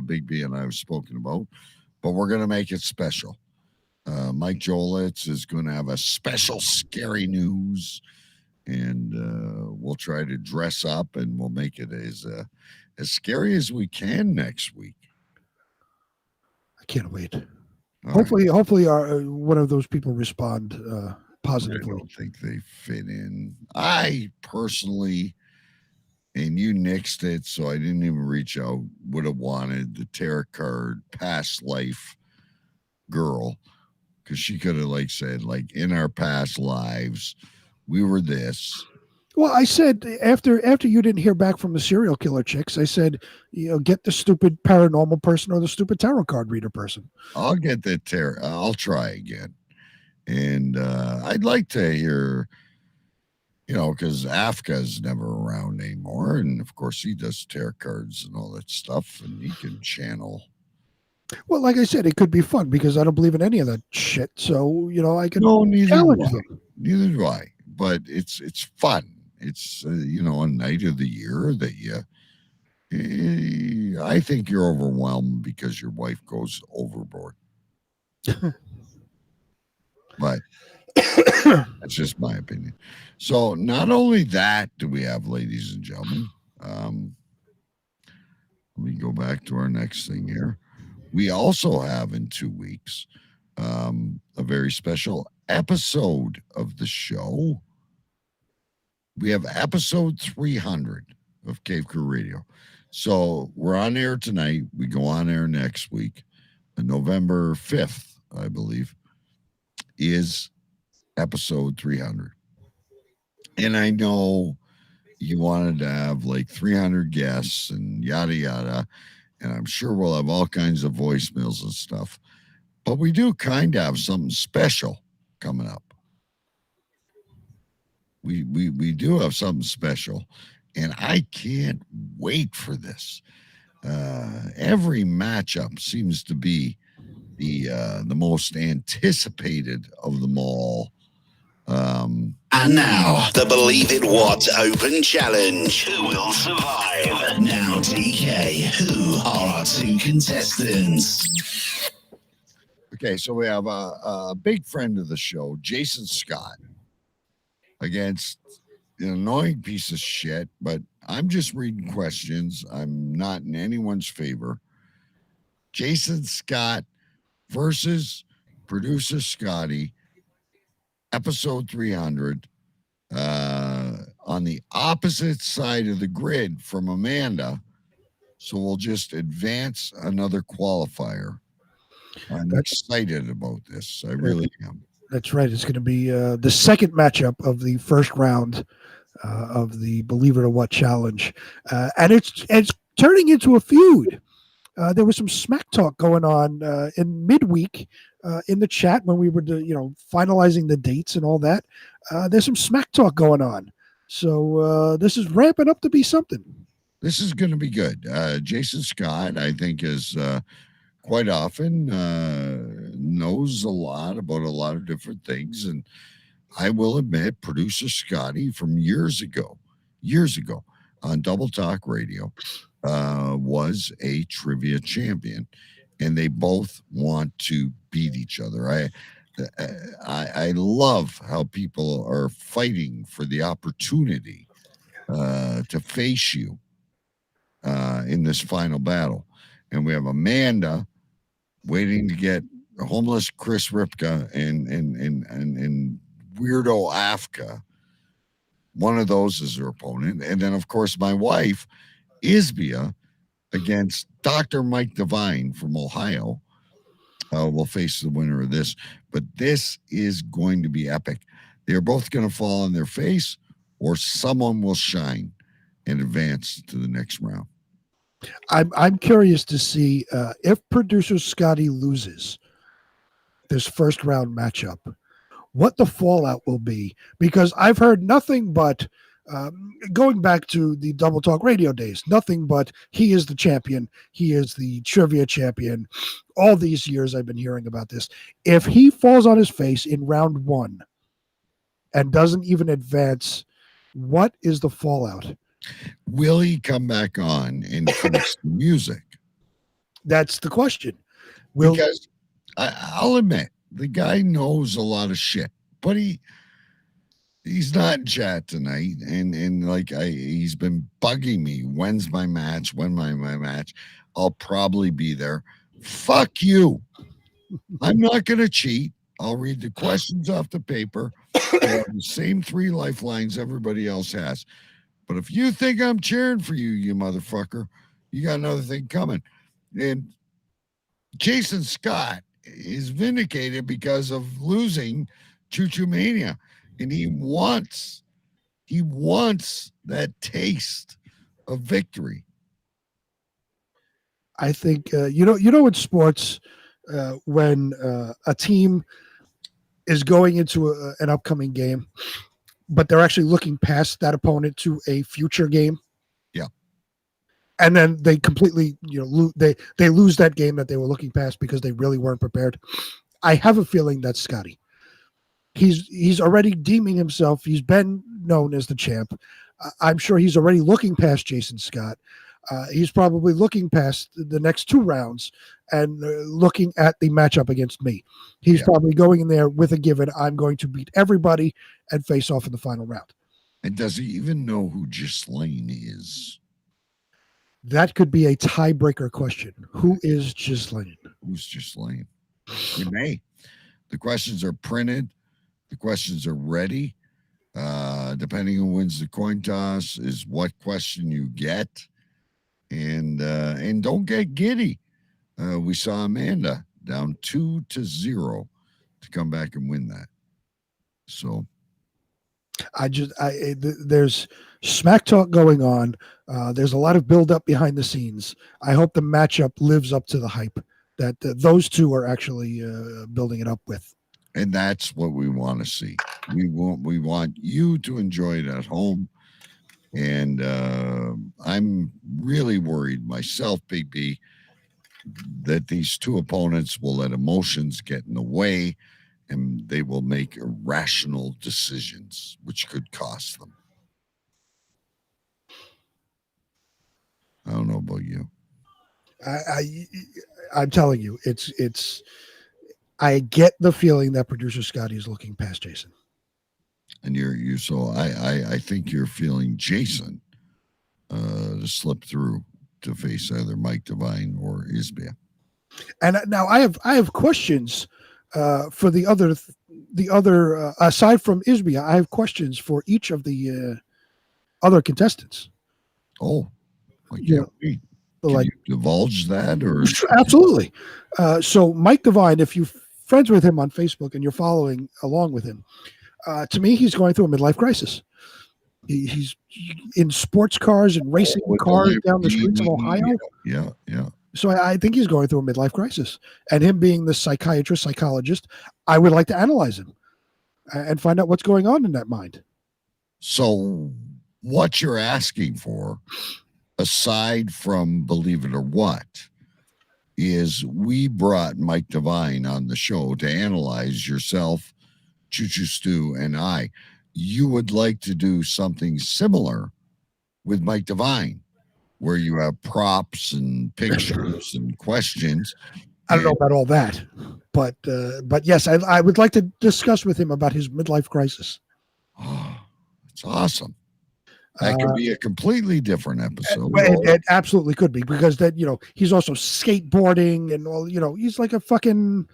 Big B and I have spoken about, but we're going to make it special. Mike Jolitz is going to have a special scary news, and we'll try to dress up and we'll make it as scary as we can next week. I can't wait. All Hopefully, one of those people respond I positively. don't think they fit in. I personally, and you nixed it, so I didn't even reach out, would have wanted the tarot card past life girl, because she could have said, in our past lives, we were this. Well, I said after you didn't hear back from the serial killer chicks, I said, get the stupid paranormal person or the stupid tarot card reader person. I'll get the tarot. I'll try again. And I'd like to hear, because Afka's never around anymore. And of course, he does tarot cards and all that stuff, and he can channel. Well, like I said, it could be fun because I don't believe in any of that shit. So, I can neither challenge do I. them. Neither do I. But it's fun. It's, a night of the year that I think you're overwhelmed because your wife goes overboard. But that's just my opinion. So not only that do we have, ladies and gentlemen, let me go back to our next thing here. We also have in 2 weeks a very special episode of the show. We have episode 300 of Cave Crew Radio. So we're on air tonight. We go on air next week. November 5th, I believe, is episode 300. And I know you wanted to have 300 guests and yada, yada. And I'm sure we'll have all kinds of voicemails and stuff. But we do kind of have something special coming up. We do have something special. And I can't wait for this. Every matchup seems to be the most anticipated of them all. And now, the Believe It What Open Challenge. Who will survive? Now, TK, who are our 2 contestants? Okay, so we have a big friend of the show, Jason Scott, against an annoying piece of shit, but I'm just reading questions. I'm not in anyone's favor. Jason Scott versus producer Scotty, episode 300, on the opposite side of the grid from Amanda. So we'll just advance another qualifier. I'm excited about this. I really am. That's right. It's going to be the second matchup of the first round of the Believe It or What challenge. And it's turning into a feud. There was some smack talk going on in midweek in the chat when we were, finalizing the dates and all that. There's some smack talk going on. So this is ramping up to be something. This is going to be good. Jason Scott, I think, is quite often knows a lot about a lot of different things. And I will admit, producer Scotty from years ago on Double Talk Radio was a trivia champion, and they both want to beat each other. I love how people are fighting for the opportunity to face you in this final battle. And we have Amanda waiting to get homeless Chris Ripka and weirdo Afka. One of those is her opponent. And then, of course, my wife Isbia against Dr. Mike Devine from Ohio. Will face the winner of this, but this is going to be epic. They're both going to fall on their face, or someone will shine and advance to the next round. I'm curious to see if producer Scotty loses this first round matchup, what the fallout will be, because I've heard nothing but going back to the Double Talk Radio days, nothing but he is the champion. He is the trivia champion. All these years I've been hearing about this. If he falls on his face in round one and doesn't even advance, what is the fallout? Will he come back on and finish the music? That's the question. Because I'll admit, the guy knows a lot of shit, but he's not in chat tonight, and like he's been bugging me. When's my match? When my match? I'll probably be there. Fuck you. I'm not gonna cheat. I'll read the questions off the paper. I have the same 3 lifelines everybody else has. But if you think I'm cheering for you, you motherfucker, you got another thing coming. And Jason Scott is vindicated because of losing Choo Choo Mania. And he wants that taste of victory. I think in sports, when a team is going into an upcoming game, but they're actually looking past that opponent to a future game. Yeah, and then they completely they lose that game that they were looking past because they really weren't prepared. I have a feeling that's Scotty. He's already deeming himself. He's been known as the champ. I'm sure he's already looking past Jason Scott. He's probably looking past the next 2 rounds and looking at the matchup against me. He's probably going in there with a given, I'm going to beat everybody and face off in the final round. And does he even know who Ghislaine is? That could be a tiebreaker question. Who is Ghislaine? Who's Ghislaine? Renee. The questions are printed. The questions are ready. Depending on who wins the coin toss is what question you get. And don't get giddy. We saw Amanda down 2-0 to come back and win that. So there's smack talk going on. There's a lot of build up behind the scenes. I hope the matchup lives up to the hype that those two are actually building it up with. And that's what we want to see. We want you to enjoy it at home. And I'm really worried myself, Big B, that these 2 opponents will let emotions get in the way and they will make irrational decisions, which could cost them. I don't know about you. I'm telling you, it's. I get the feeling that producer Scotty is looking past Jason. And so I think you're feeling Jason to slip through to face either Mike Devine or Isbia. And now I have questions for the other aside from Isbia. I have questions for each of the other contestants. Oh, Can you divulge that or absolutely? So Mike Devine, if you're friends with him on Facebook and you're following along with him, to me, he's going through a midlife crisis. He's in sports cars and racing cars down the streets of Ohio. Yeah. So I think he's going through a midlife crisis. And him being the psychologist, I would like to analyze him and find out what's going on in that mind. So what you're asking for, aside from Believe It or What, is we brought Mike Devine on the show to analyze yourself, Choo Choo Stu, and I. You would like to do something similar with Mike Devine, where you have props and pictures and questions. I don't know about all that, but yes, I would like to discuss with him about his midlife crisis. Oh, that's awesome. That could be a completely different episode. It absolutely could be, because that, he's also skateboarding and all, he's like a fucking,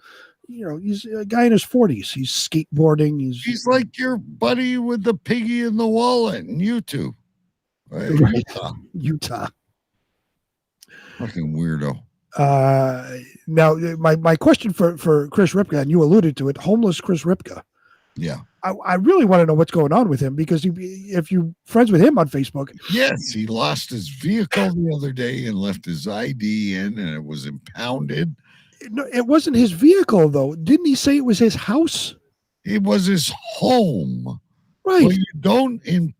he's a guy in his 40s. He's skateboarding. He's like your buddy with the piggy in the wallet in YouTube. Right? Utah. Fucking weirdo. Now, my question for Chris Ripka, and you alluded to it, homeless Chris Ripka. Yeah. I really want to know what's going on with him, because if you're friends with him on Facebook. Yes, he lost his vehicle the other day and left his ID in, and it was impounded. No, it wasn't his vehicle, though. Didn't he say it was his house? It was his home. Right. Well, you don't you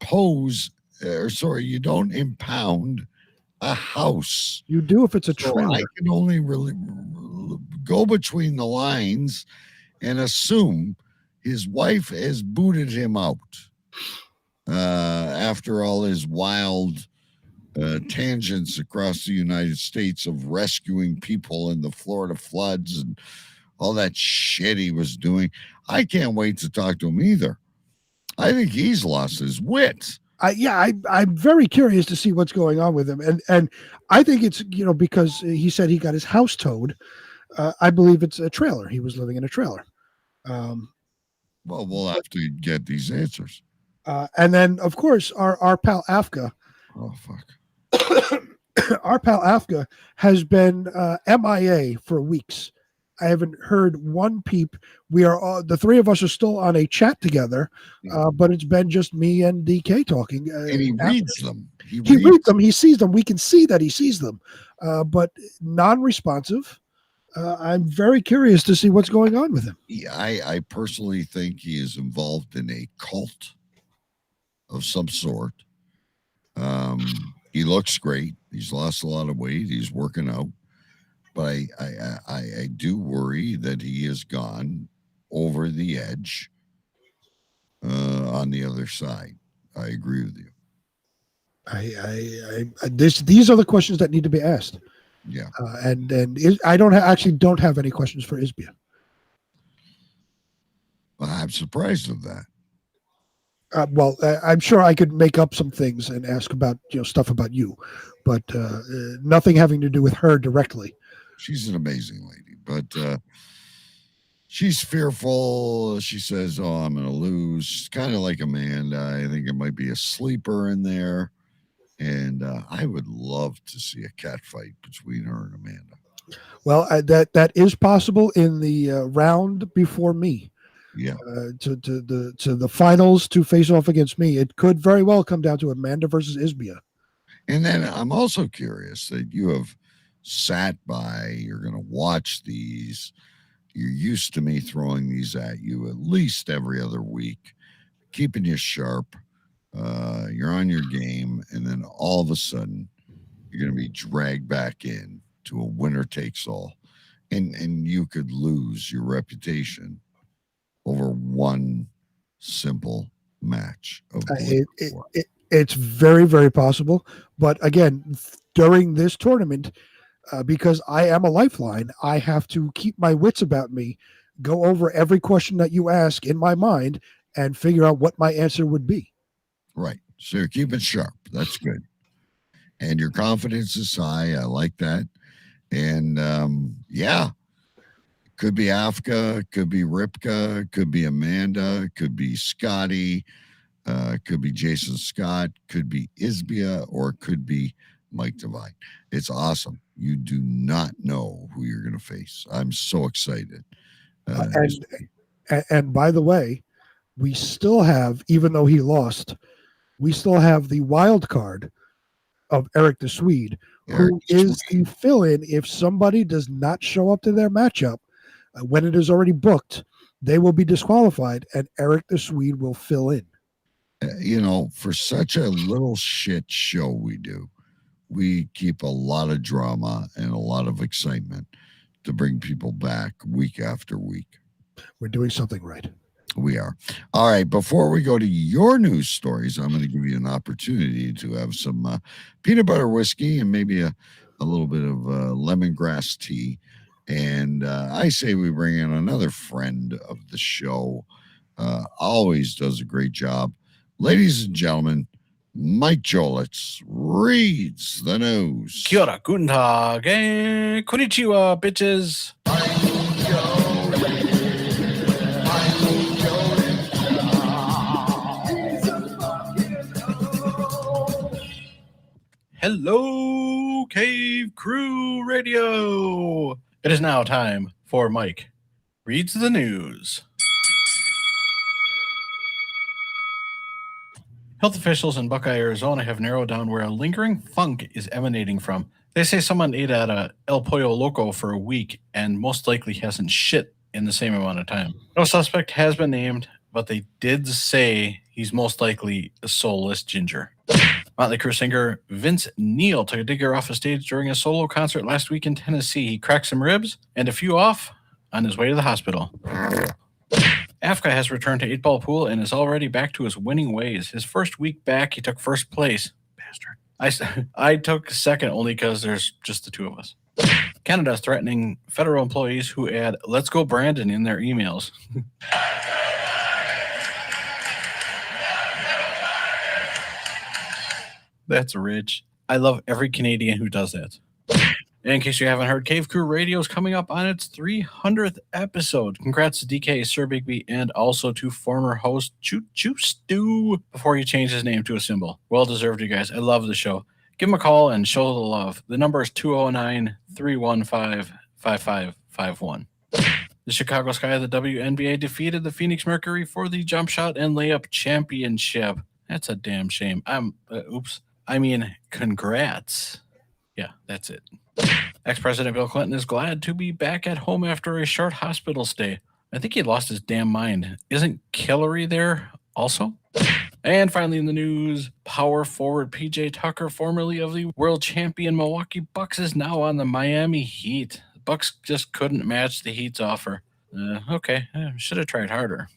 don't impound a house. You do if it's a So trailer. I can only really go between the lines and assume his wife has booted him out after all his wild tangents across the United States of rescuing people in the Florida floods and all that shit he was doing. I can't wait to talk to him either. I think he's lost his wits. I'm very curious to see what's going on with him, and I think it's because he said he got his house towed. I believe it's a trailer. He was living in a trailer. Well, we'll have to get these answers. And then, of course, our pal Afka. Oh, fuck. Our pal Afka has been MIA for weeks. I haven't heard one peep. We are all, the three of us are still on a chat together, but it's been just me and DK talking. And he reads them. He reads them. He sees them. We can see that he sees them, but non-responsive. I'm very curious to see what's going on with him. Yeah, I personally think he is involved in a cult of some sort. He looks great. He's lost a lot of weight. He's working out. But I do worry that he has gone over the edge on the other side. I agree with you. These are the questions that need to be asked. Yeah. I don't have any questions for Isbia. Well, I'm surprised of that. I'm sure I could make up some things and ask about stuff about you, but nothing having to do with her directly. She's an amazing lady, but she's fearful. She says, "Oh, I'm going to lose." She's kind of like Amanda. I think it might be a sleeper in there. And I would love to see a cat fight between her and Amanda. Well, that is possible in the round before me. Yeah. To the finals to face off against me. It could very well come down to Amanda versus Isbia. And then I'm also curious that you have sat by. You're going to watch these. You're used to me throwing these at you at least every other week, keeping you sharp. You're on your game, and then all of a sudden you're going to be dragged back in to a winner takes all, and you could lose your reputation over one simple match of it's very, very possible. But again, during this tournament, because I am a lifeline, I have to keep my wits about me, go over every question that you ask in my mind, and figure out what my answer would be. Right. So you're keeping sharp. That's good. And your confidence is high. I like that. And yeah, could be Afka, could be Ripka, could be Amanda, could be Scotty, could be Jason Scott, could be Isbia, or could be Mike Devine. It's awesome. You do not know who you're going to face. I'm so excited. And by the way, we still have, even though he lost, we still have the wild card of Eric the Swede, who is the fill-in if somebody does not show up to their matchup when it is already booked. They will be disqualified, and Eric the Swede will fill in. For such a little shit show we do, we keep a lot of drama and a lot of excitement to bring people back week after week. We're doing something right. We are. All right. Before we go to your news stories, I'm going to give you an opportunity to have some peanut butter whiskey and maybe a little bit of lemongrass tea. And I say we bring in another friend of the show. Always does a great job. Ladies and gentlemen, Mike Jolitz reads the news. Kia ora, guten tag, konnichiwa, bitches. Hello, Cave Crew Radio. It is now time for Mike Reads the News. Health officials in Buckeye, Arizona have narrowed down where a lingering funk is emanating from. They say someone ate at a El Pollo Loco for a week and most likely hasn't shit in the same amount of time. No suspect has been named, but they did say he's most likely a soulless ginger. Motley Crue singer Vince Neil took a digger off a stage during a solo concert last week in Tennessee. He cracked some ribs and a few off on his way to the hospital. Afka has returned to 8-ball pool and is already back to his winning ways. His first week back, he took first place. Bastard. I took second only because there's just the two of us. Canada is threatening federal employees who add "Let's go Brandon" in their emails. That's rich. I love every Canadian who does that. In case you haven't heard, Cave Crew Radio is coming up on its 300th episode. Congrats to DK, Sir Bigby, and also to former host Choo Choo Stew before he changed his name to a symbol. Well deserved, you guys. I love the show. Give him a call and show the love. The number is 209-315-5551. The Chicago Sky of the WNBA defeated the Phoenix Mercury for the jump shot and layup championship. That's a damn shame. Congrats. Yeah, that's it. Ex-President Bill Clinton is glad to be back at home after a short hospital stay. I think he lost his damn mind. Isn't Hillary there also? And finally in the news, power forward PJ Tucker, formerly of the world champion Milwaukee Bucks, is now on the Miami Heat. The Bucks just couldn't match the Heat's offer. Okay, should have tried harder.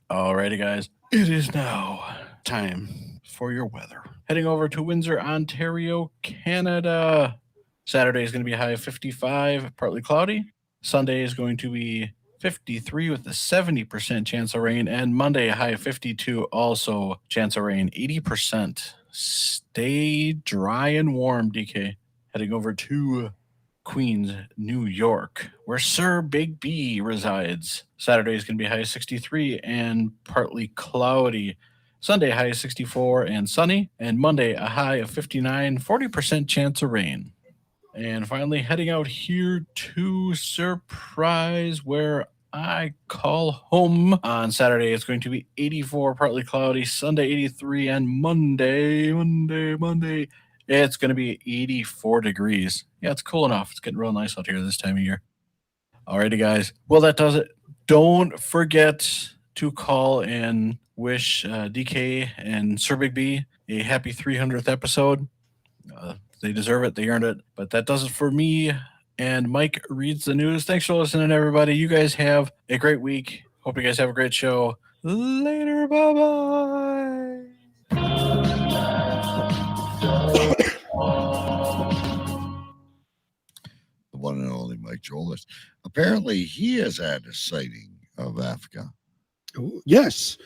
Alrighty, guys. It is now time for your weather. Heading over to Windsor, Ontario, Canada. Saturday is going to be a high of 55, partly cloudy. Sunday is going to be 53 with a 70% chance of rain. And Monday, a high of 52, also chance of rain, 80%. Stay dry and warm, DK. Heading over to Queens, New York, where Sir Big B resides. Saturday is going to be a high of 63 and partly cloudy. Sunday, high of 64 and sunny. And Monday, a high of 59, 40% chance of rain. And finally, heading out here to Surprise, where I call home. On Saturday, it's going to be 84, partly cloudy. Sunday, 83. And Monday, it's going to be 84 degrees. Yeah, it's cool enough. It's getting real nice out here this time of year. Alrighty, guys. Well, that does it. Don't forget to call and wish DK and Sir Big B a happy 300th episode. They deserve it. They earned it. But that does it for me. And Mike Reads the News. Thanks for listening, everybody. You guys have a great week. Hope you guys have a great show. Later. Bye-bye. The one and only Mike Jolis. Apparently, he has had a sighting of Africa. Yes.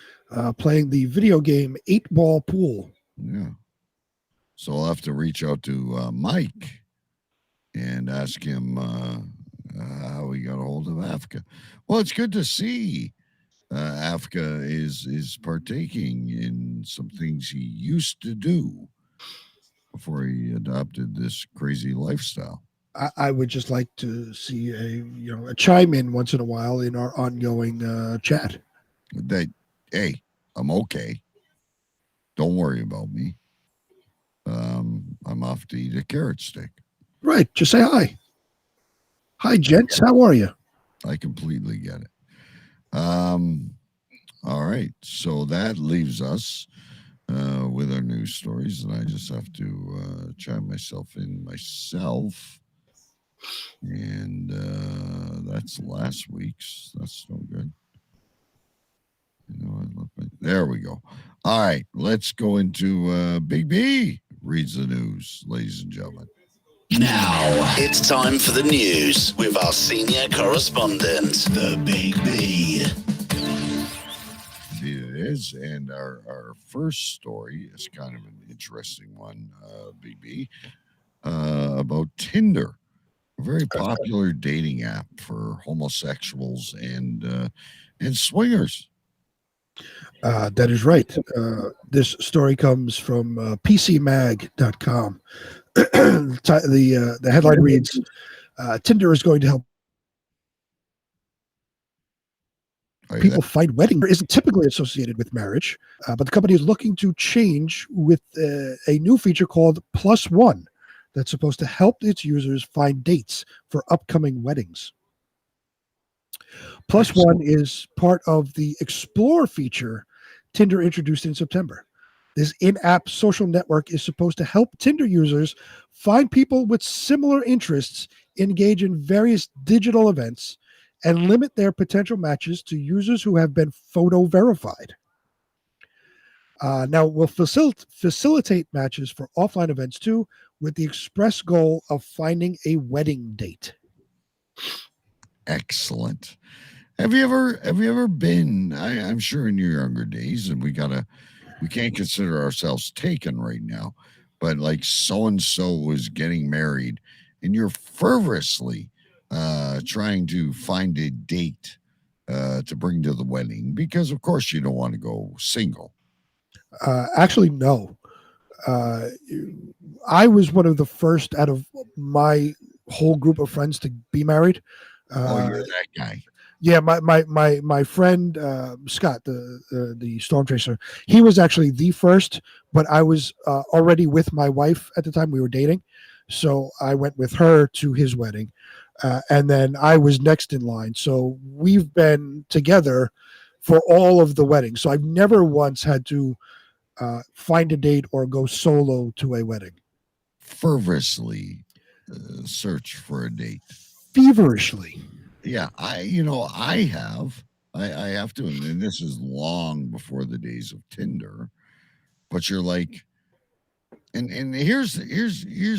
Playing the video game 8-ball pool. Yeah. So I'll have to reach out to Mike and ask him how he got a hold of Africa. Well, it's good to see Africa is partaking in some things he used to do before he adopted this crazy lifestyle. I would just like to see a chime in once in a while in our ongoing chat. Hey, I'm okay. Don't worry about me. I'm off to eat a carrot stick. Right. Just say hi. Hi, gents. How are you? I completely get it. All right. So that leaves us with our news stories, and I just have to chime myself in myself. And that's last week's. That's no good. There we go. All right. Let's go into Big B Reads the News, ladies and gentlemen. Now it's time for the news with our senior correspondent, the Big B. Indeed it is. And our first story is kind of an interesting one, Big B, about Tinder, a very popular dating app for homosexuals and swingers. That is right. This story comes from PCMag.com. The headline reads, Tinder is going to help people find wedding isn't typically associated with marriage, but the company is looking to change with a new feature called Plus One that's supposed to help its users find dates for upcoming weddings. Plus One is part of the Explore feature Tinder introduced in September. This in-app social network is supposed to help Tinder users find people with similar interests, engage in various digital events, and limit their potential matches to users who have been photo verified. Now, we'll facilitate matches for offline events too, with the express goal of finding a wedding date. Excellent. Have you ever been? I'm sure in your younger days, and we can't consider ourselves taken right now, but like so and so was getting married, and you're fervorously trying to find a date to bring to the wedding because, of course, you don't want to go single. Actually, no. I was one of the first out of my whole group of friends to be married. You're that guy. Yeah, my friend Scott, the storm chaser, he was actually the first, but I was already with my wife at the time. We were dating, so I went with her to his wedding, and then I was next in line. So we've been together for all of the weddings. So I've never once had to find a date or go solo to a wedding. Fervorously search for a date. Feverishly. Yeah, I have to, and this is long before the days of Tinder, but you're like, and here's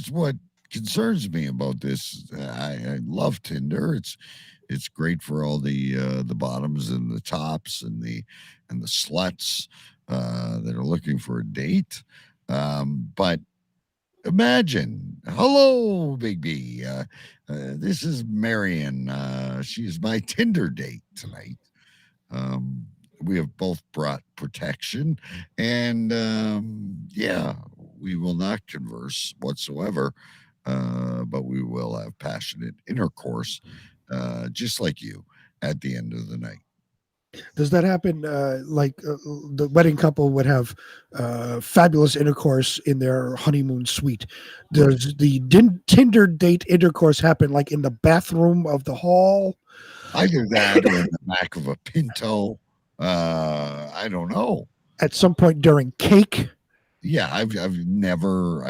what concerns me about this. I love Tinder. It's great for all the bottoms and the tops and the sluts that are looking for a date. But imagine, hello, Big B. This is Marion. She's my Tinder date tonight. We have both brought protection, and yeah, we will not converse whatsoever, but we will have passionate intercourse, just like you, at the end of the night. Does that happen? The wedding couple would have fabulous intercourse in their honeymoon suite. Does the Tinder date intercourse happen like in the bathroom of the hall? Either that or in the back of a Pinto. I don't know. At some point during cake. Yeah, I've never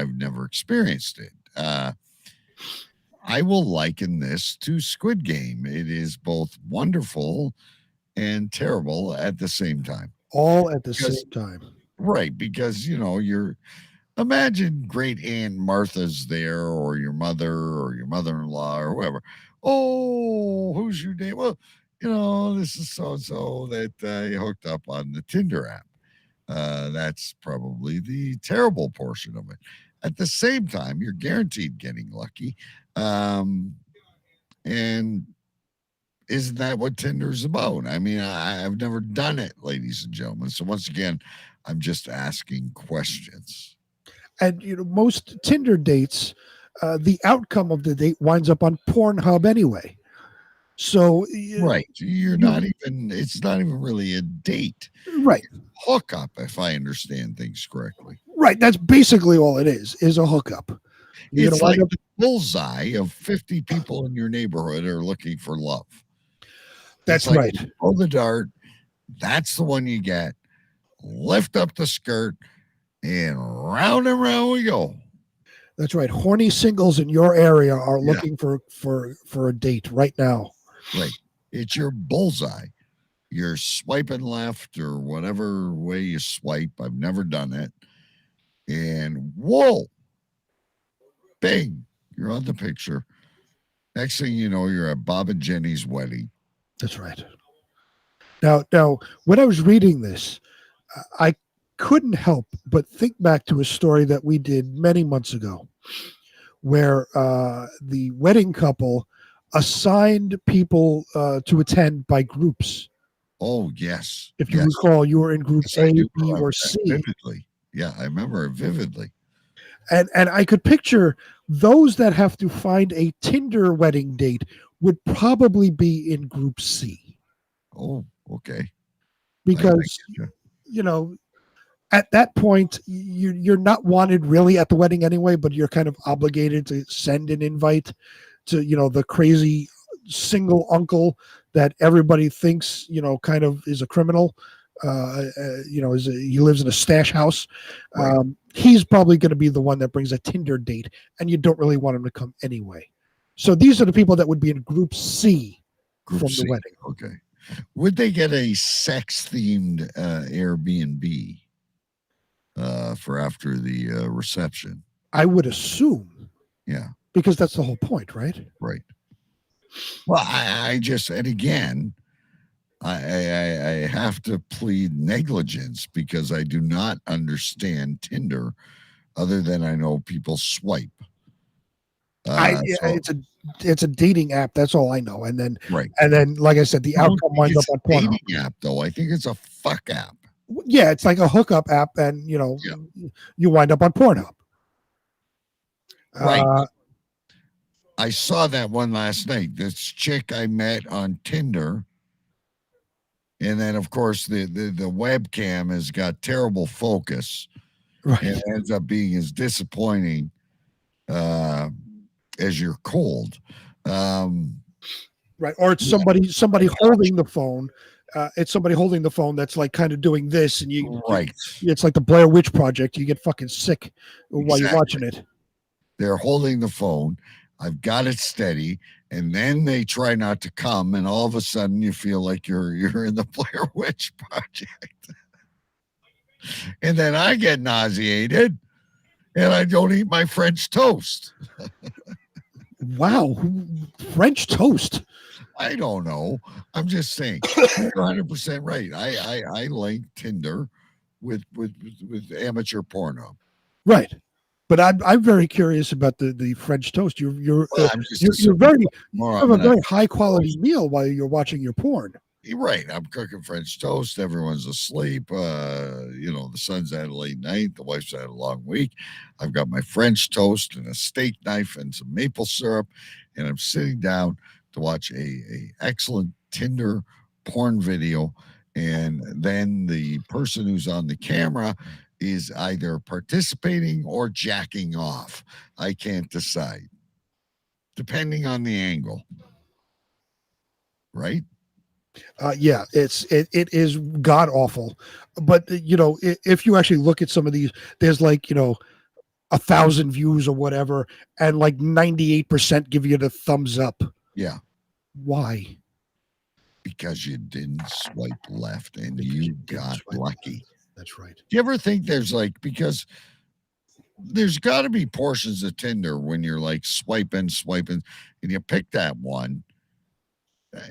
experienced it. I will liken this to Squid Game. It is both wonderful and terrible at the same time. All at the same time. Right, because you're imagine great Aunt Martha's there, or your mother or your mother-in-law or whoever. Oh, who's your name? Well, this is so-and-so that you hooked up on the Tinder app. That's probably the terrible portion of it. At the same time, you're guaranteed getting lucky. And isn't that what Tinder's about? I mean, I've never done it, ladies and gentlemen. So once again, I'm just asking questions. And most Tinder dates, the outcome of the date winds up on Pornhub anyway. So right, you're not even. It's not even really a date. Right, hookup, if I understand things correctly. Right, that's basically all it is a hookup. It's like the bullseye of 50 people in your neighborhood are looking for love. That's right. Throw the dart. That's the one you get. Lift up the skirt, and round we go. That's right. Horny singles in your area are looking for a date right now. Right. It's your bullseye. You're swiping left or whatever way you swipe. I've never done it. And whoa, bang, you're on the picture. Next thing you know, you're at Bob and Jenny's wedding. That's right. Now, when I was reading this, I couldn't help but think back to a story that we did many months ago, where the wedding couple assigned people to attend by groups. Oh, yes. If you yes. recall, you were in group Yes, I A, do B, remember or that C. vividly. Yeah, I remember it vividly. And I could picture those that have to find a Tinder wedding date would probably be in group C. Oh, okay. Because, you know, at that point, you're not wanted really at the wedding anyway, but you're kind of obligated to send an invite to, you know, the crazy single uncle that everybody thinks, you know, kind of is a criminal. You know, he lives in a stash house. Right. He's probably going to be the one that brings a Tinder date, and you don't really want him to come anyway. So these are the people that would be in group C Group from C. the wedding. Okay. Would they get a sex-themed Airbnb for after the reception? I would assume. Yeah. Because that's the whole point, right? Right. Well, I just, and again, I have to plead negligence because I do not understand Tinder other than I know people swipe. It's a dating app. That's all I know. And then, right. And then, like I said, the I don't outcome think winds up it's on a Pornhub. dating app, though. I think it's a fuck app. Yeah, it's like a hookup app, and you know, you wind up on Pornhub. Right. I saw that one last night. This chick I met on Tinder, and then of course the webcam has got terrible focus, right? And it ends up being as disappointing as you're cold. Right, or it's somebody holding the phone. It's somebody holding the phone that's like kind of doing this, and it's like the Blair Witch Project. You get fucking sick while you're watching it. They're holding the phone. I've got it steady, and then they try not to come, and all of a sudden you feel like you're in the Blair Witch Project. And then I get nauseated, and I don't eat my French toast. Wow, French toast. I don't know. I'm just saying. You're 100% right. I link Tinder with amateur porno. Right. But I'm very curious about the French toast. You have a very high quality meal while you're watching your porn. You're right. I'm cooking French toast. Everyone's asleep. The son's had a late night. The wife's had a long week. I've got my French toast and a steak knife and some maple syrup, and I'm sitting down to watch a excellent Tinder porn video. And then the person who's on the camera is either participating or jacking off. I can't decide, depending on the angle. Right? Yeah, it is god awful. But you know, if you actually look at some of these, there's like 1,000 views or whatever, and like 98% give you the thumbs up. Yeah. Why? Because you didn't swipe left and you got lucky. That's right. Do you ever think because there's got to be portions of Tinder when you're like swiping, and you pick that one,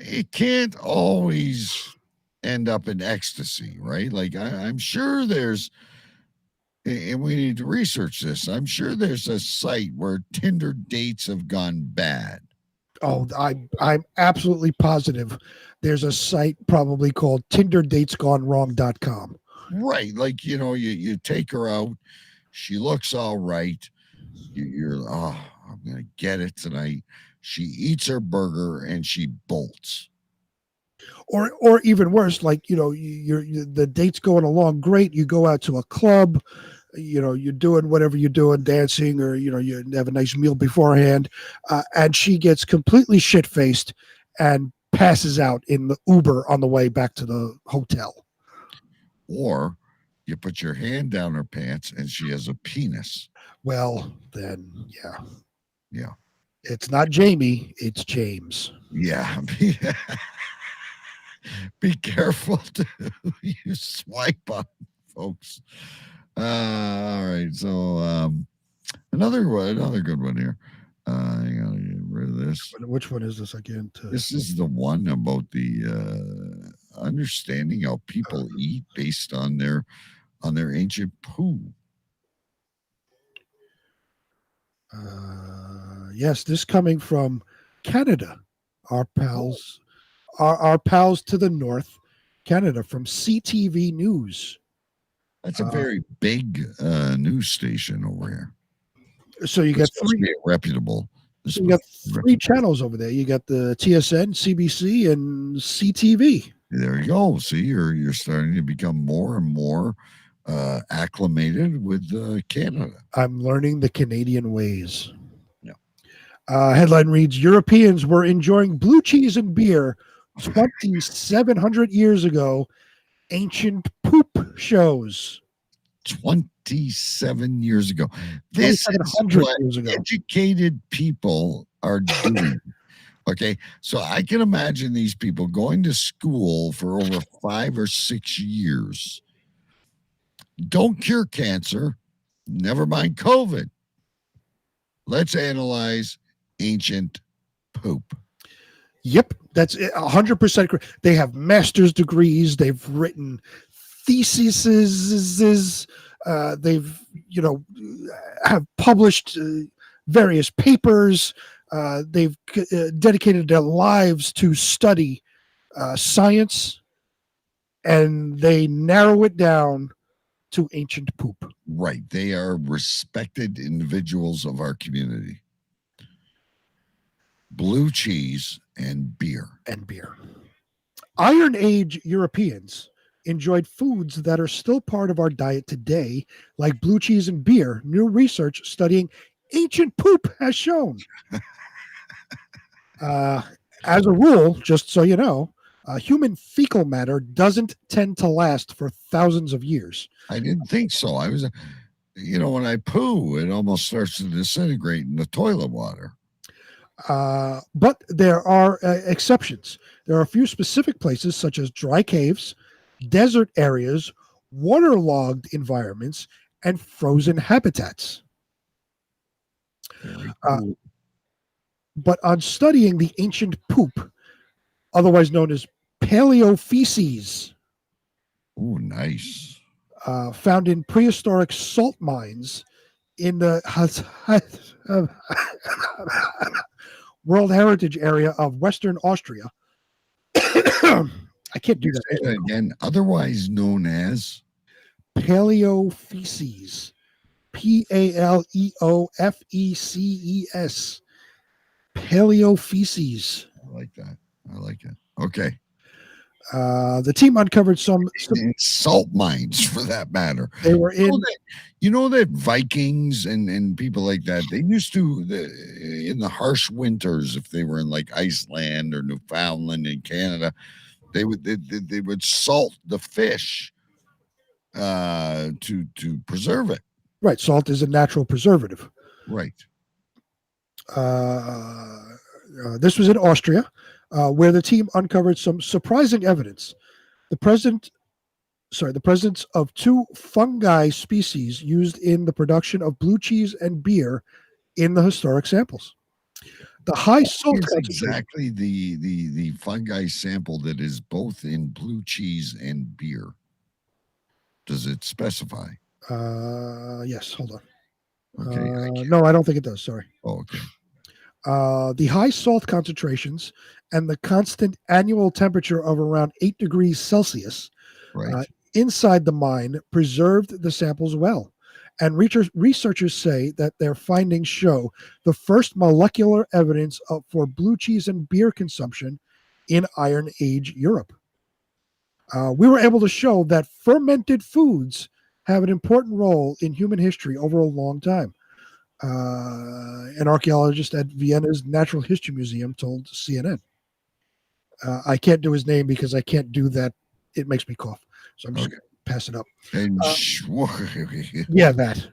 it can't always end up in ecstasy, right? Like I'm sure there's, and we need to research this, I'm sure there's a site where Tinder dates have gone bad. Oh, I'm absolutely positive there's a site probably called TinderDatesGoneWrong.com. Right. Like, you take her out. She looks all right. You're I'm going to get it tonight. She eats her burger and she bolts. Or even worse, like, the date's going along great. You go out to a club, you're doing whatever you're doing, dancing, or, you have a nice meal beforehand. And she gets completely shit-faced and passes out in the Uber on the way back to the hotel. Or you put your hand down her pants and she has a penis. Well, then, yeah. Yeah. It's not Jamie, it's James. Yeah. Be careful who you swipe on, folks. All right. So another good one here. I gotta get rid of this. Which one is this again? This is the one about the understanding how people eat based on their ancient poo. Yes, this coming from Canada. Our pals to the north Canada from CTV News. That's a very big news station over here. So you got It's supposed to three. be reputable. It's So you got supposed to be three reputable. channels over there. You got the TSN, CBC, and CTV. There you go. See, you're starting to become more and more acclimated with Canada. I'm learning the Canadian ways. Yeah. Headline reads: Europeans were enjoying blue cheese and beer 2,700 years ago. Ancient poop shows. 27 years ago. This is 2,700 what years ago. educated people are doing. Okay, so I can imagine these people going to school for over 5 or 6 years. Don't cure cancer, never mind COVID. Let's analyze ancient poop. Yep, that's 100% correct. They have master's degrees. They've written theses. They've, have published various papers. They've dedicated their lives to study science, and they narrow it down to ancient poop. Right. They are respected individuals of our community. Blue cheese and beer. Iron Age Europeans enjoyed foods that are still part of our diet today, like blue cheese and beer. New research studying ancient poop has shown. As a rule, just so you know, human fecal matter doesn't tend to last for thousands of years. I didn't think so. I was, when I poo, it almost starts to disintegrate in the toilet water. But there are exceptions. There are a few specific places, such as dry caves, desert areas, waterlogged environments, and frozen habitats. But on studying the ancient poop, otherwise known as paleofeces, oh, nice, found in prehistoric salt mines in the World Heritage Area of Western Austria. I can't do Say that that again. Otherwise known as paleofeces. Paleofeces. Paleofeces. I like that. I like it. Okay. The team uncovered some salt mines, for that matter. They were in. You know that Vikings and people like that, they used to in the harsh winters, if they were in like Iceland or Newfoundland in Canada, they would salt the fish to preserve it. Right, salt is a natural preservative. Right. This was in Austria, where the team uncovered some surprising evidence. The presence of two fungi species used in the production of blue cheese and beer in the historic samples. The high salt exactly the fungi sample that is both in blue cheese and beer. Does it specify? Yes, hold on. Okay. No, I don't think it does. Sorry. Oh, okay. The high salt concentrations and the constant annual temperature of around 8 degrees Celsius inside the mine preserved the samples well. And researchers say that their findings show the first molecular evidence for blue cheese and beer consumption in Iron Age Europe. We were able to show that fermented foods have an important role in human history over a long time. An archaeologist at Vienna's Natural History Museum told CNN. I can't do his name because I can't do that. It makes me cough. So I'm just going to pass it up. Yeah, that.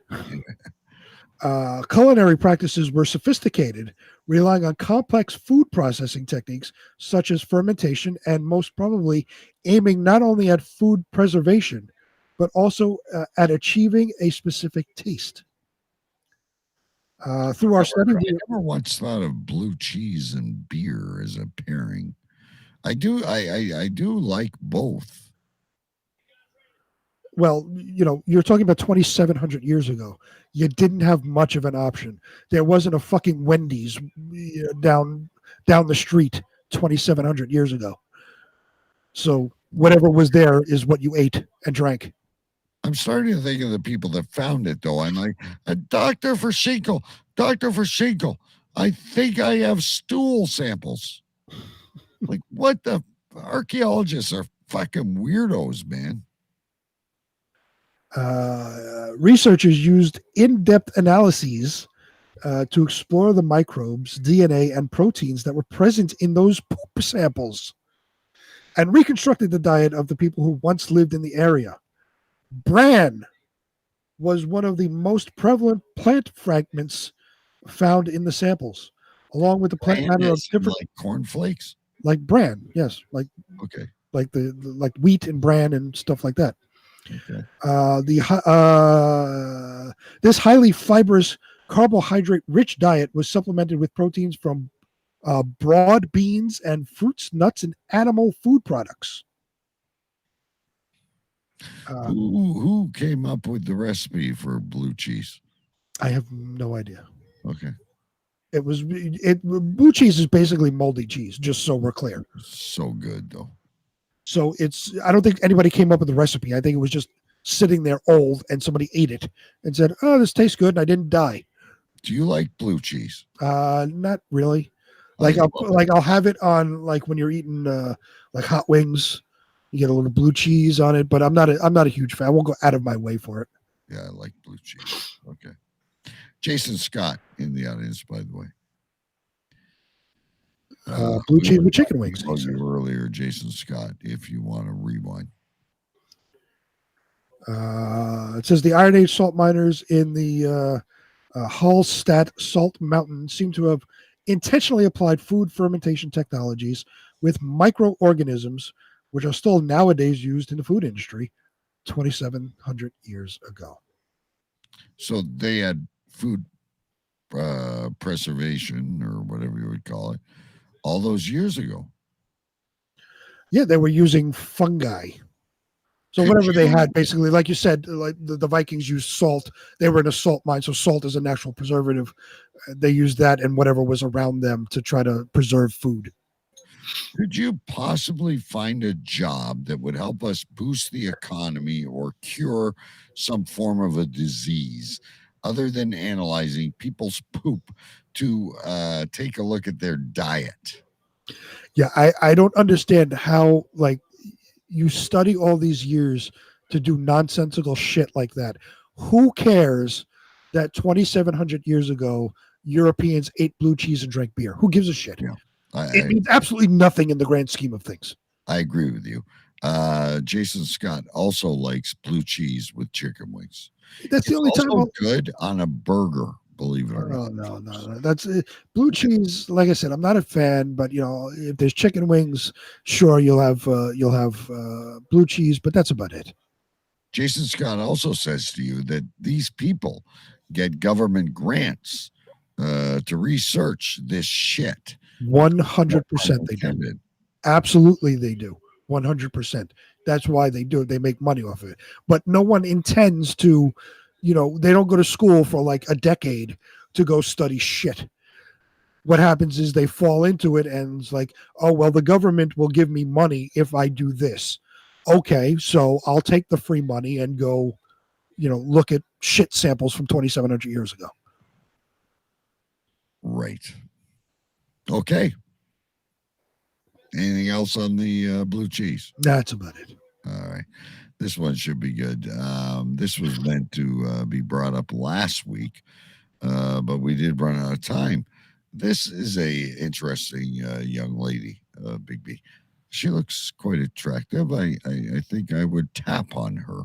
Culinary practices were sophisticated, relying on complex food processing techniques such as fermentation and most probably aiming not only at food preservation, but also at achieving a specific taste. Through our study, I never once thought of blue cheese and beer as a pairing. I do like both. Well, you're talking about 2,700 years ago. You didn't have much of an option. There wasn't a fucking Wendy's down the street 2,700 years ago. So whatever was there is what you ate and drank. I'm starting to think of the people that found it, though. I'm like, Dr. Verschinkel, I think I have stool samples. Like, what the? Archaeologists are fucking weirdos, man. Researchers used in-depth analyses to explore the microbes, DNA, and proteins that were present in those poop samples and reconstructed the diet of the people who once lived in the area. Bran was one of the most prevalent plant fragments found in the samples, along with the plant matter of different, like cornflakes, like bran. Yes, like okay, like the like wheat and bran and stuff like that. Okay. This highly fibrous, carbohydrate-rich diet was supplemented with proteins from broad beans and fruits, nuts, and animal food products. Who came up with the recipe for blue cheese? I have no idea. Okay. Blue cheese is basically moldy cheese, just so we're clear. So good though. So I don't think anybody came up with the recipe. I think it was just sitting there old and somebody ate it and said, "Oh, this tastes good," and I didn't die. Do you like blue cheese? Not really. I'll have it on like when you're eating like hot wings. You get a little blue cheese on it, but I'm not a huge fan. I won't go out of my way for it. Yeah, I like blue cheese. Okay. Jason Scott in the audience, by the way. Blue cheese with chicken wings. I you earlier, Jason Scott, if you want to rewind. It says the Iron Age salt miners in the Hallstatt Salt Mountain seem to have intentionally applied food fermentation technologies with microorganisms, which are still nowadays used in the food industry 2,700 years ago. So they had food preservation or whatever you would call it all those years ago. Yeah, they were using fungi. So whatever they had, basically, like you said, like the Vikings used salt. They were in a salt mine, so salt is a natural preservative. They used that and whatever was around them to try to preserve food. Could you possibly find a job that would help us boost the economy or cure some form of a disease other than analyzing people's poop to take a look at their diet? Yeah, I don't understand how, like, you study all these years to do nonsensical shit like that. Who cares that 2,700 years ago, Europeans ate blue cheese and drank beer? Who gives a shit? Yeah. It means absolutely nothing in the grand scheme of things. I agree with you. Jason Scott also likes blue cheese with chicken wings. That's the only time. Good on a burger, believe it or not. No. That's blue cheese. Like I said, I'm not a fan, but you know, if there's chicken wings, sure you'll have blue cheese, but that's about it. Jason Scott also says to you that these people get government grants to research this shit. 100% they do. Absolutely they do. 100%. That's why they do it. They make money off of it. But no one intends to, you know, they don't go to school for like a decade to go study shit. What happens is they fall into it and it's like, oh, well, the government will give me money if I do this. Okay, so I'll take the free money and go, you know, look at shit samples from 2,700 years ago. Right. Okay. Anything else on the blue cheese? That's about it. All right. This one should be good. This was meant to be brought up last week, but we did run out of time. This is a interesting young lady, Big B. She looks quite attractive. I think I would tap on her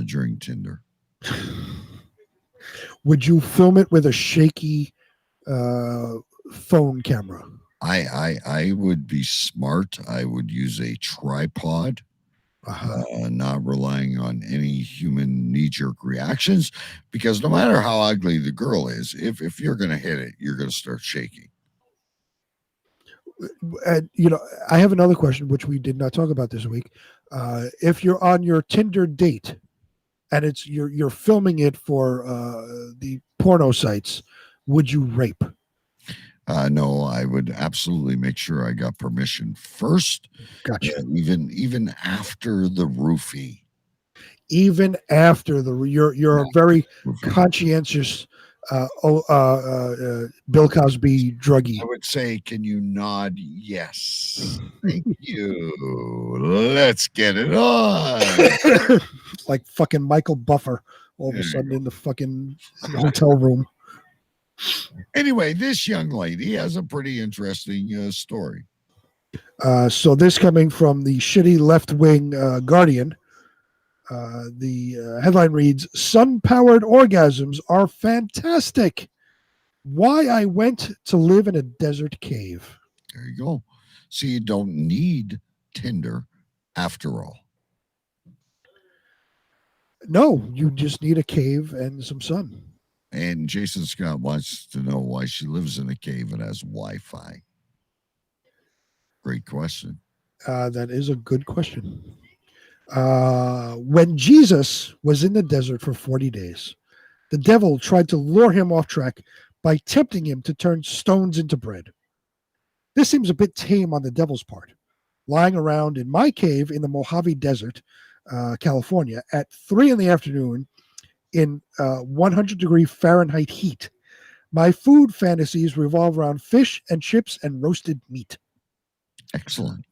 during Tinder. Would you film it with a shaky phone camera? I would be smart. I would use a tripod, not relying on any human knee-jerk reactions, because no matter how ugly the girl is, if you're going to hit it, you're going to start shaking. And you know, I have another question which we did not talk about this week. If you're on your Tinder date and it's you're filming it for the porno sites, would you rape? No, I would absolutely make sure I got permission first. Gotcha. Even after the roofie. Even after you're a very conscientious Bill Cosby druggie. I would say, can you nod yes? Thank you. Let's get it on. Like fucking Michael Buffer all of a sudden in the fucking hotel room. Anyway, this young lady has a pretty interesting story. So this coming from the shitty left-wing Guardian. The headline reads, "Sun-powered orgasms are fantastic. Why I went to live in a desert cave." There you go. So you don't need Tinder after all. No, you just need a cave and some sun. And Jason Scott wants to know why she lives in a cave and has Wi-Fi. Great question. That is a good question. When Jesus was in the desert for 40 days, the devil tried to lure him off track by tempting him to turn stones into bread. This seems a bit tame on the devil's part. Lying around in my cave in the Mojave Desert, California, at 3 in the afternoon in 100-degree Fahrenheit heat, my food fantasies revolve around fish and chips and roasted meat. Excellent.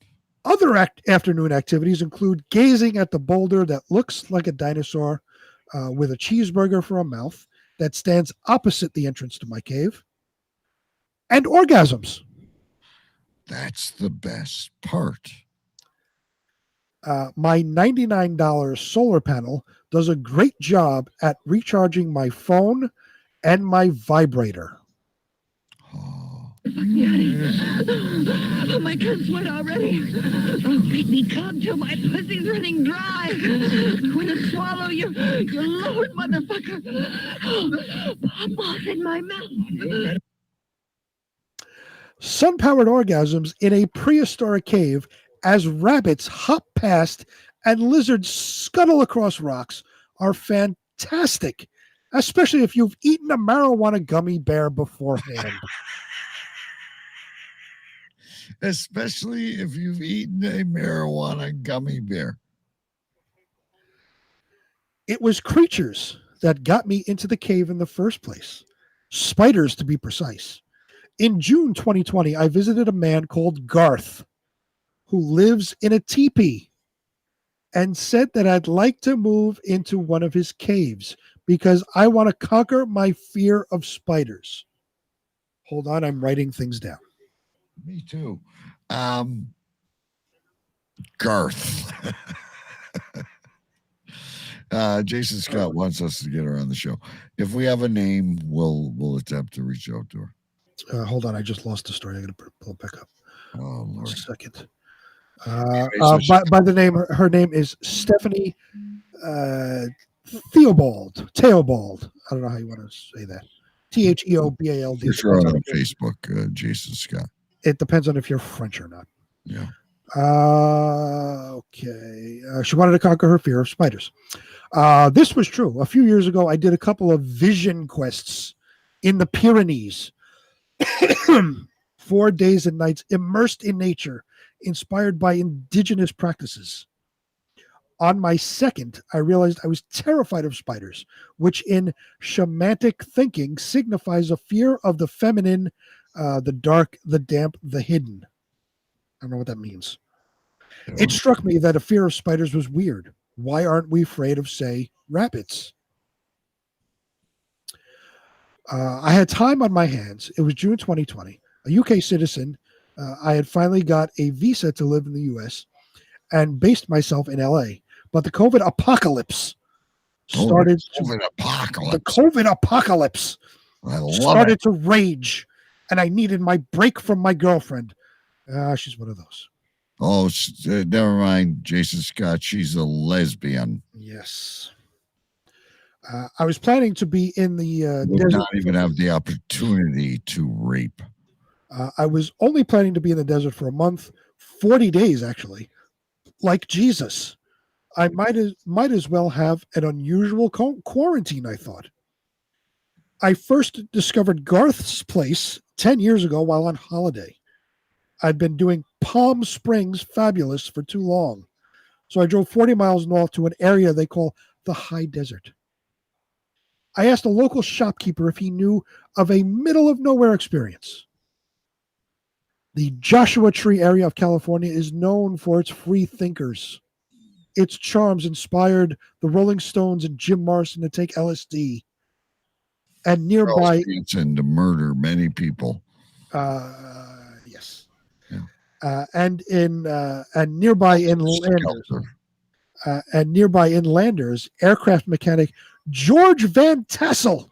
Other afternoon activities include gazing at the boulder that looks like a dinosaur with a cheeseburger for a mouth that stands opposite the entrance to my cave, and orgasms. That's the best part. My $99 solar panel does a great job at recharging my phone and my vibrator. Oh, my cunt's wet already. Oh, make me come till my pussy's running dry. I'm going to swallow your load, motherfucker. Oh, pop off in my mouth. Sun-powered orgasms in a prehistoric cave as rabbits hop past and lizards scuttle across rocks are fantastic, especially if you've eaten a marijuana gummy bear beforehand. Especially if you've eaten a marijuana gummy bear. It was creatures that got me into the cave in the first place. Spiders, to be precise. In June 2020, I visited a man called Garth, who lives in a teepee, and said that I'd like to move into one of his caves because I want to conquer my fear of spiders. Hold on, I'm writing things down. Me too. Garth. Jason Scott wants us to get her on the show. If we have a name, we'll attempt to reach out to her. Hold on, I just lost the story. I got to pull it back up. Oh, Lord. Just a second. By the name, her name is Stephanie Theobald. I don't know how you want to say that. Theobald. For sure on Facebook, Jason Scott. It depends on if you're French or not. Yeah. Okay. She wanted to conquer her fear of spiders. This was true. A few years ago, I did a couple of vision quests in the Pyrenees. 4 days and nights immersed in nature, inspired by indigenous practices. On my second, I realized I was terrified of spiders, which in shamanic thinking signifies a fear of the feminine, the dark, the damp, the hidden. I don't know what that means. It struck me that a fear of spiders was weird. Why aren't we afraid of, say, rabbits? I had time on my hands. It was June 2020. A UK citizen. I had finally got a visa to live in the US and based myself in LA. But the COVID apocalypse started. The COVID apocalypse started to rage, and I needed my break from my girlfriend. She's one of those. Oh, never mind, Jason Scott. She's a lesbian. Yes. I was planning to be in the Would desert. not even have the opportunity to rape. I was only planning to be in the desert for a month, 40 days actually, like Jesus. I might as well have an unusual quarantine, I thought. I first discovered Garth's place 10 years ago while on holiday. I'd been doing Palm Springs Fabulous for too long. So I drove 40 miles north to an area they call the High Desert. I asked a local shopkeeper if he knew of a middle-of-nowhere experience. The Joshua Tree area of California is known for its free thinkers. Its charms inspired the Rolling Stones and Jim Morrison to take LSD. And nearby, and to murder many people. Yes. And nearby in Landers, aircraft mechanic George Van Tassel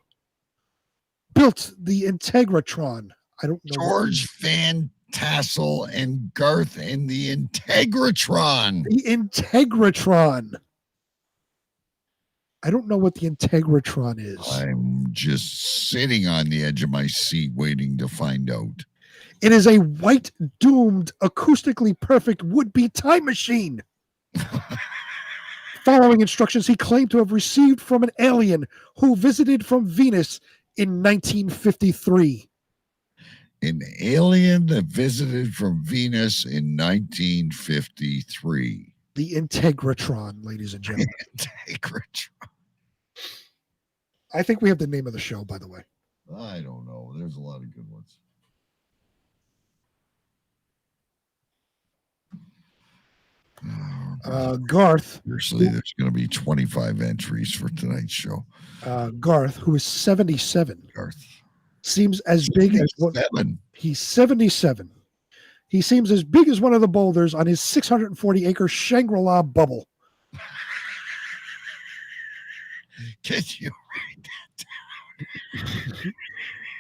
built the Integratron. I don't know. George Van Tassel and Garth and the Integratron. The Integratron. I don't know what the Integratron is. I'm just sitting on the edge of my seat waiting to find out. It is a white, doomed, acoustically perfect would-be time machine. Following instructions he claimed to have received from an alien who visited from Venus in 1953. An alien that visited from Venus in 1953. The Integratron, ladies and gentlemen. Integratron. I think we have the name of the show, by the way. I don't know. There's a lot of good ones. Garth. Seriously, there's going to be 25 entries for tonight's show. Garth, who is 77. Garth. Seems as big as what? He's 77. He seems as big as one of the boulders on his 640-acre Shangri-La bubble. Can you write that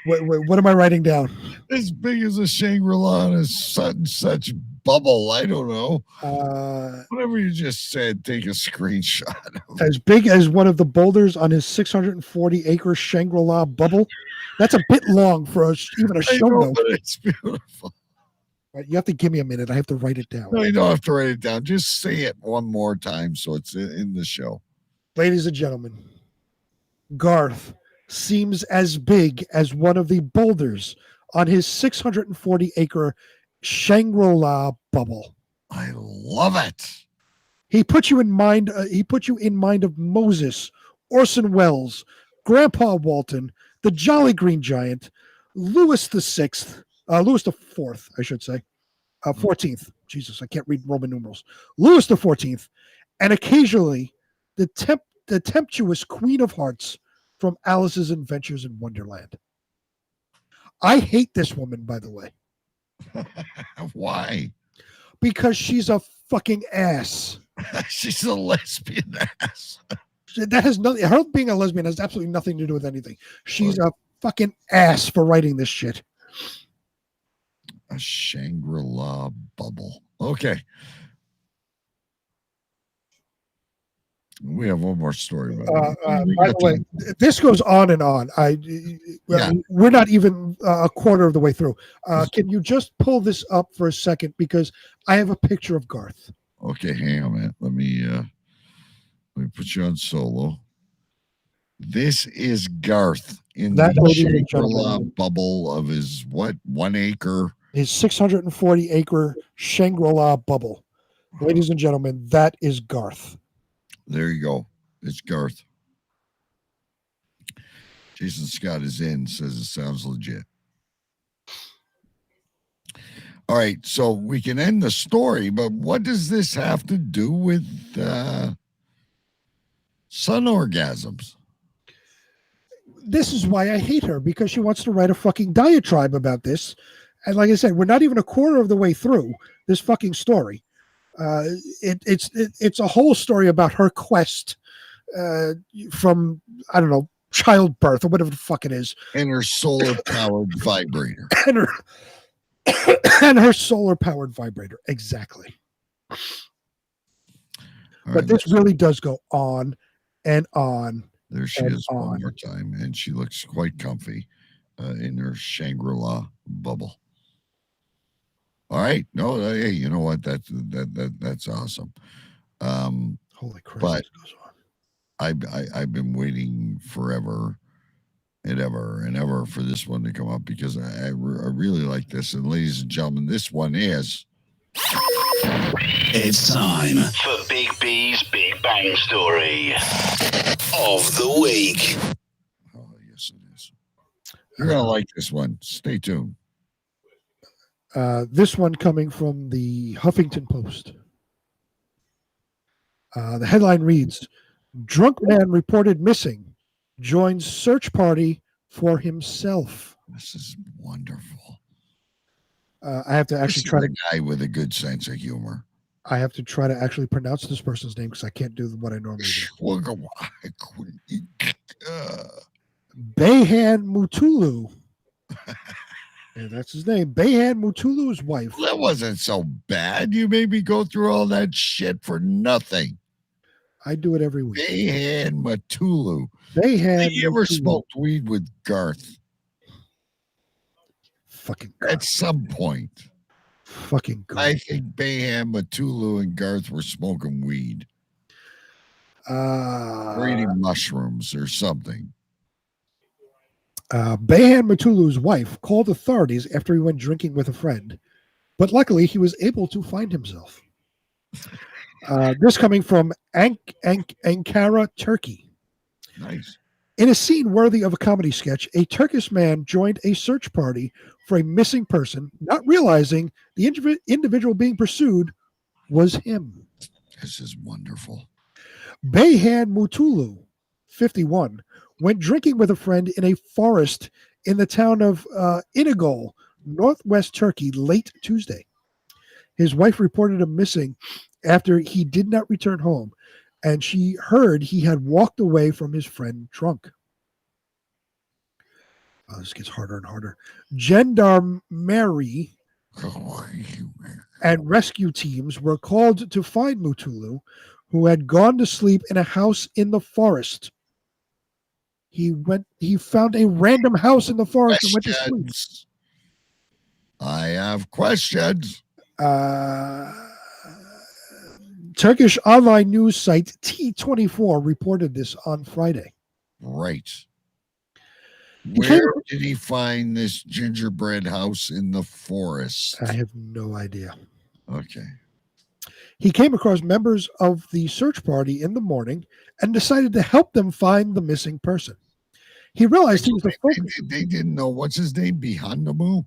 down? What am I writing down? As big as a Shangri-La and a such bubble. I don't know. Whatever you just said, take a screenshot of. As big as one of the boulders on his 640-acre Shangri-La bubble. That's a bit long for even a show note. But it's beautiful. Right, you have to give me a minute. I have to write it down. No, you don't have to write it down. Just say it one more time so it's in the show. Ladies and gentlemen, Garth seems as big as one of the boulders on his 640-acre Shangri-La bubble. I love it. He put you in mind. He put you in mind of Moses, Orson Welles, Grandpa Walton, the Jolly Green Giant, Louis the Fourth, I should say, 14th. Jesus, I can't read Roman numerals. Louis the 14th, and occasionally the tempestuous Queen of Hearts from Alice's Adventures in Wonderland. I hate this woman, by the way. Why? Because she's a fucking ass. She's a lesbian ass. That has nothing. Her being a lesbian has absolutely nothing to do with anything. She's a fucking ass for writing this shit. A Shangri-La bubble. Okay. We have one more story about it. By the way, this goes on and on. We're not even a quarter of the way through. Can you just pull this up for a second? Because I have a picture of Garth. Okay, hang on, man. Let me put you on solo. This is Garth in the Shangri-La bubble of his 1 acre? His 640-acre Shangri-La bubble. Ladies and gentlemen, that is Garth. There you go. It's Garth. Jason Scott is in, says it sounds legit. All right, so we can end the story, but what does this have to do with sun orgasms? This is why I hate her, because she wants to write a fucking diatribe about this. And like I said, we're not even a quarter of the way through this fucking story. It's a whole story about her quest from, I don't know, childbirth or whatever the fuck it is. And her solar-powered vibrator. And her solar-powered vibrator. Exactly. But this really does go on and on. There she is one more time. And she looks quite comfy in her Shangri-La bubble. All right. No, hey, you know what? That's awesome. Holy crap. But I've been waiting forever. and ever for this one to come up because I really like this. And ladies and gentlemen, this one is. It's time for Big B's Big Bang Story of the Week. Oh, yes, it is. You're going to like this one. Stay tuned. This one coming from the Huffington Post. The headline reads, "Drunk man reported missing, joins search party for himself." This is wonderful. I have to actually try to guy with a good sense of humor. I have to try to actually pronounce this person's name because I can't do what I normally do. Behan Mutulu. Yeah, that's his name. Behan Mutulu's wife. That wasn't so bad. You made me go through all that shit for nothing. I do it every week. Behan Mutulu. Behan. You ever smoked weed with Garth? Fucking Garth. At some point. Fucking Garth. I think Behan Mutulu and Garth were smoking weed. Or eating mushrooms or something. Behan Mutulu's wife called authorities after he went drinking with a friend, but luckily he was able to find himself. This coming from Ankara, Turkey. Nice. In a scene worthy of a comedy sketch, a Turkish man joined a search party for a missing person, not realizing the individual being pursued was him. This is wonderful. Behan Mutulu, 51, went drinking with a friend in a forest in the town of Inegöl, northwest Turkey, late Tuesday. His wife reported him missing after he did not return home, and she heard he had walked away from his friend drunk. Oh, this gets harder and harder. Gendarmerie and rescue teams were called to find Mutulu, who had gone to sleep in a house in the forest. He found a random house in the forest and went to sleep. I have questions. Turkish online news site T24 reported this on Friday. Right. Where did he find this gingerbread house in the forest? I have no idea. Okay. He came across members of the search party in the morning and decided to help them find the missing person. He realized he was the focus. They didn't know. What's his name? Behanu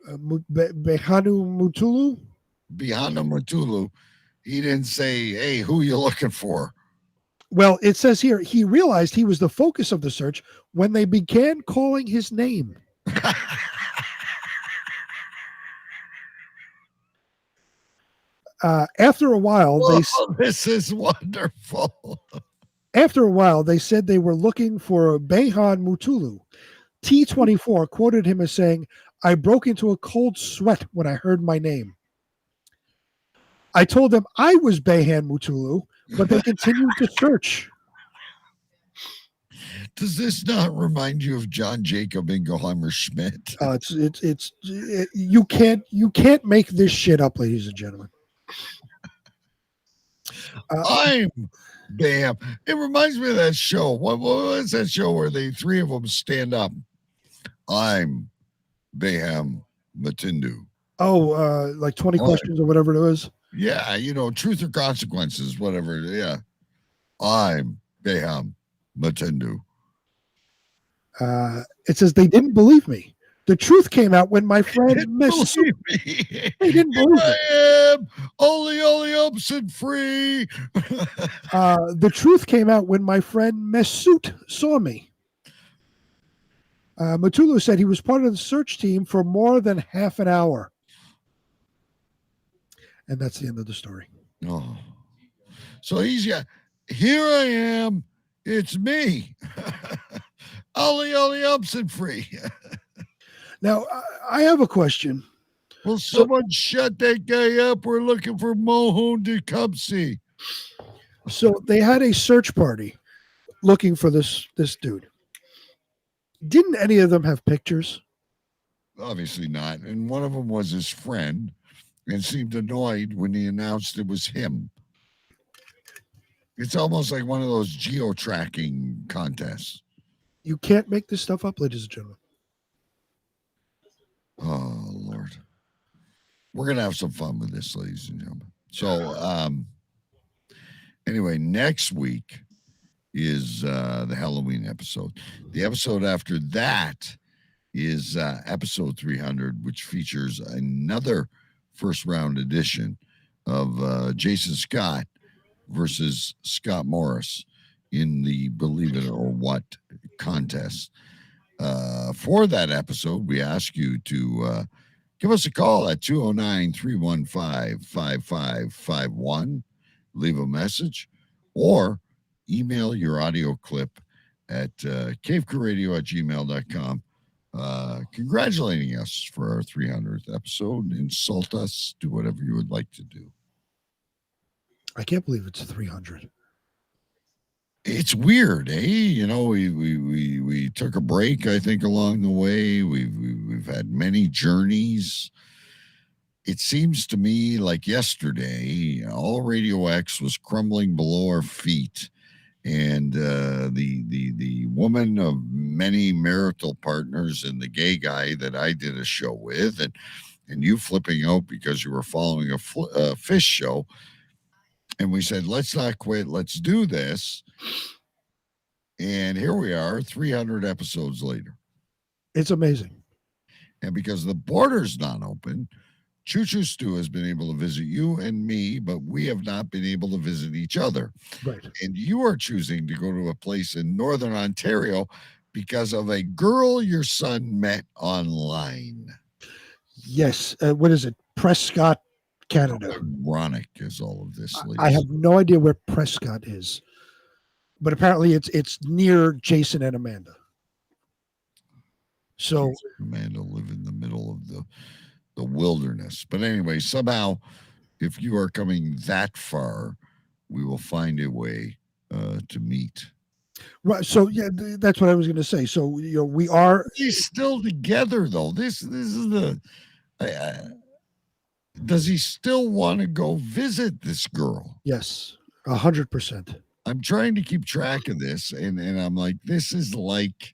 Mutulu? Behanu Mutulu. He didn't say, hey, who you looking for? Well, it says here, he realized he was the focus of the search when they began calling his name. After a while, this is wonderful. After a while, they said they were looking for Behan Mutulu. T24 quoted him as saying, "I broke into a cold sweat when I heard my name. I told them I was Behan Mutulu, but they continued to search." Does this not remind you of John Jacob Ingelheimer Schmidt? You can't make this shit up, ladies and gentlemen. I'm Bam. It reminds me of that show. What was that show where the three of them stand up? I'm Beham Matindu. Oh, like 20 questions or whatever it was. Yeah, truth or consequences, whatever. Yeah. I'm Beham Matindu. It says they didn't believe me. The truth came out when my friend Mesut. They didn't believe me. I am only Upson free. The truth came out when my friend Mesut saw me. Mutulu said he was part of the search team for more than half an hour. And that's the end of the story. Oh. So here I am. It's me. Ollie Upson free. Now, I have a question. Will someone shut that guy up? We're looking for Mohun Tecumseh. So they had a search party looking for this dude. Didn't any of them have pictures? Obviously not. And one of them was his friend and seemed annoyed when he announced it was him. It's almost like one of those geo-tracking contests. You can't make this stuff up, ladies and gentlemen. Oh Lord, we're gonna have some fun with this, ladies and gentlemen. So, anyway, next week is the Halloween episode. The episode after that is episode 300, which features another first round edition of Jason Scott versus Scott Morris in the Believe It or What contest. For that episode, we ask you to give us a call at 209-315-5551. Leave a message or email your audio clip at cavecrewradio@gmail.com. Congratulating us for our 300th episode. Insult us, do whatever you would like to do. I can't believe it's 300. It's weird, eh? You know, we took a break, I think, along the way. We've had many journeys. It seems to me like yesterday, all Radio X was crumbling below our feet, and the woman of many marital partners and the gay guy that I did a show with, and you flipping out because you were following a fish show. And we said, let's not quit. Let's do this. And here we are 300 episodes later. It's amazing. And because the border's not open, Choo Choo Stew has been able to visit you and me, but we have not been able to visit each other. Right. And you are choosing to go to a place in Northern Ontario because of a girl your son met online. Yes. What is it? Prescott, Canada. Ironic is all of this. I have no idea where Prescott is, but apparently it's near Jason and Amanda. So Jason and Amanda live in the middle of the wilderness. But anyway, somehow, if you are coming that far, we will find a way to meet. Right. So yeah, that's what I was going to say. So we are. He's still together though. This is the. Does he still want to go visit this girl? Yes, 100%. I'm trying to keep track of this, and I'm like, this is like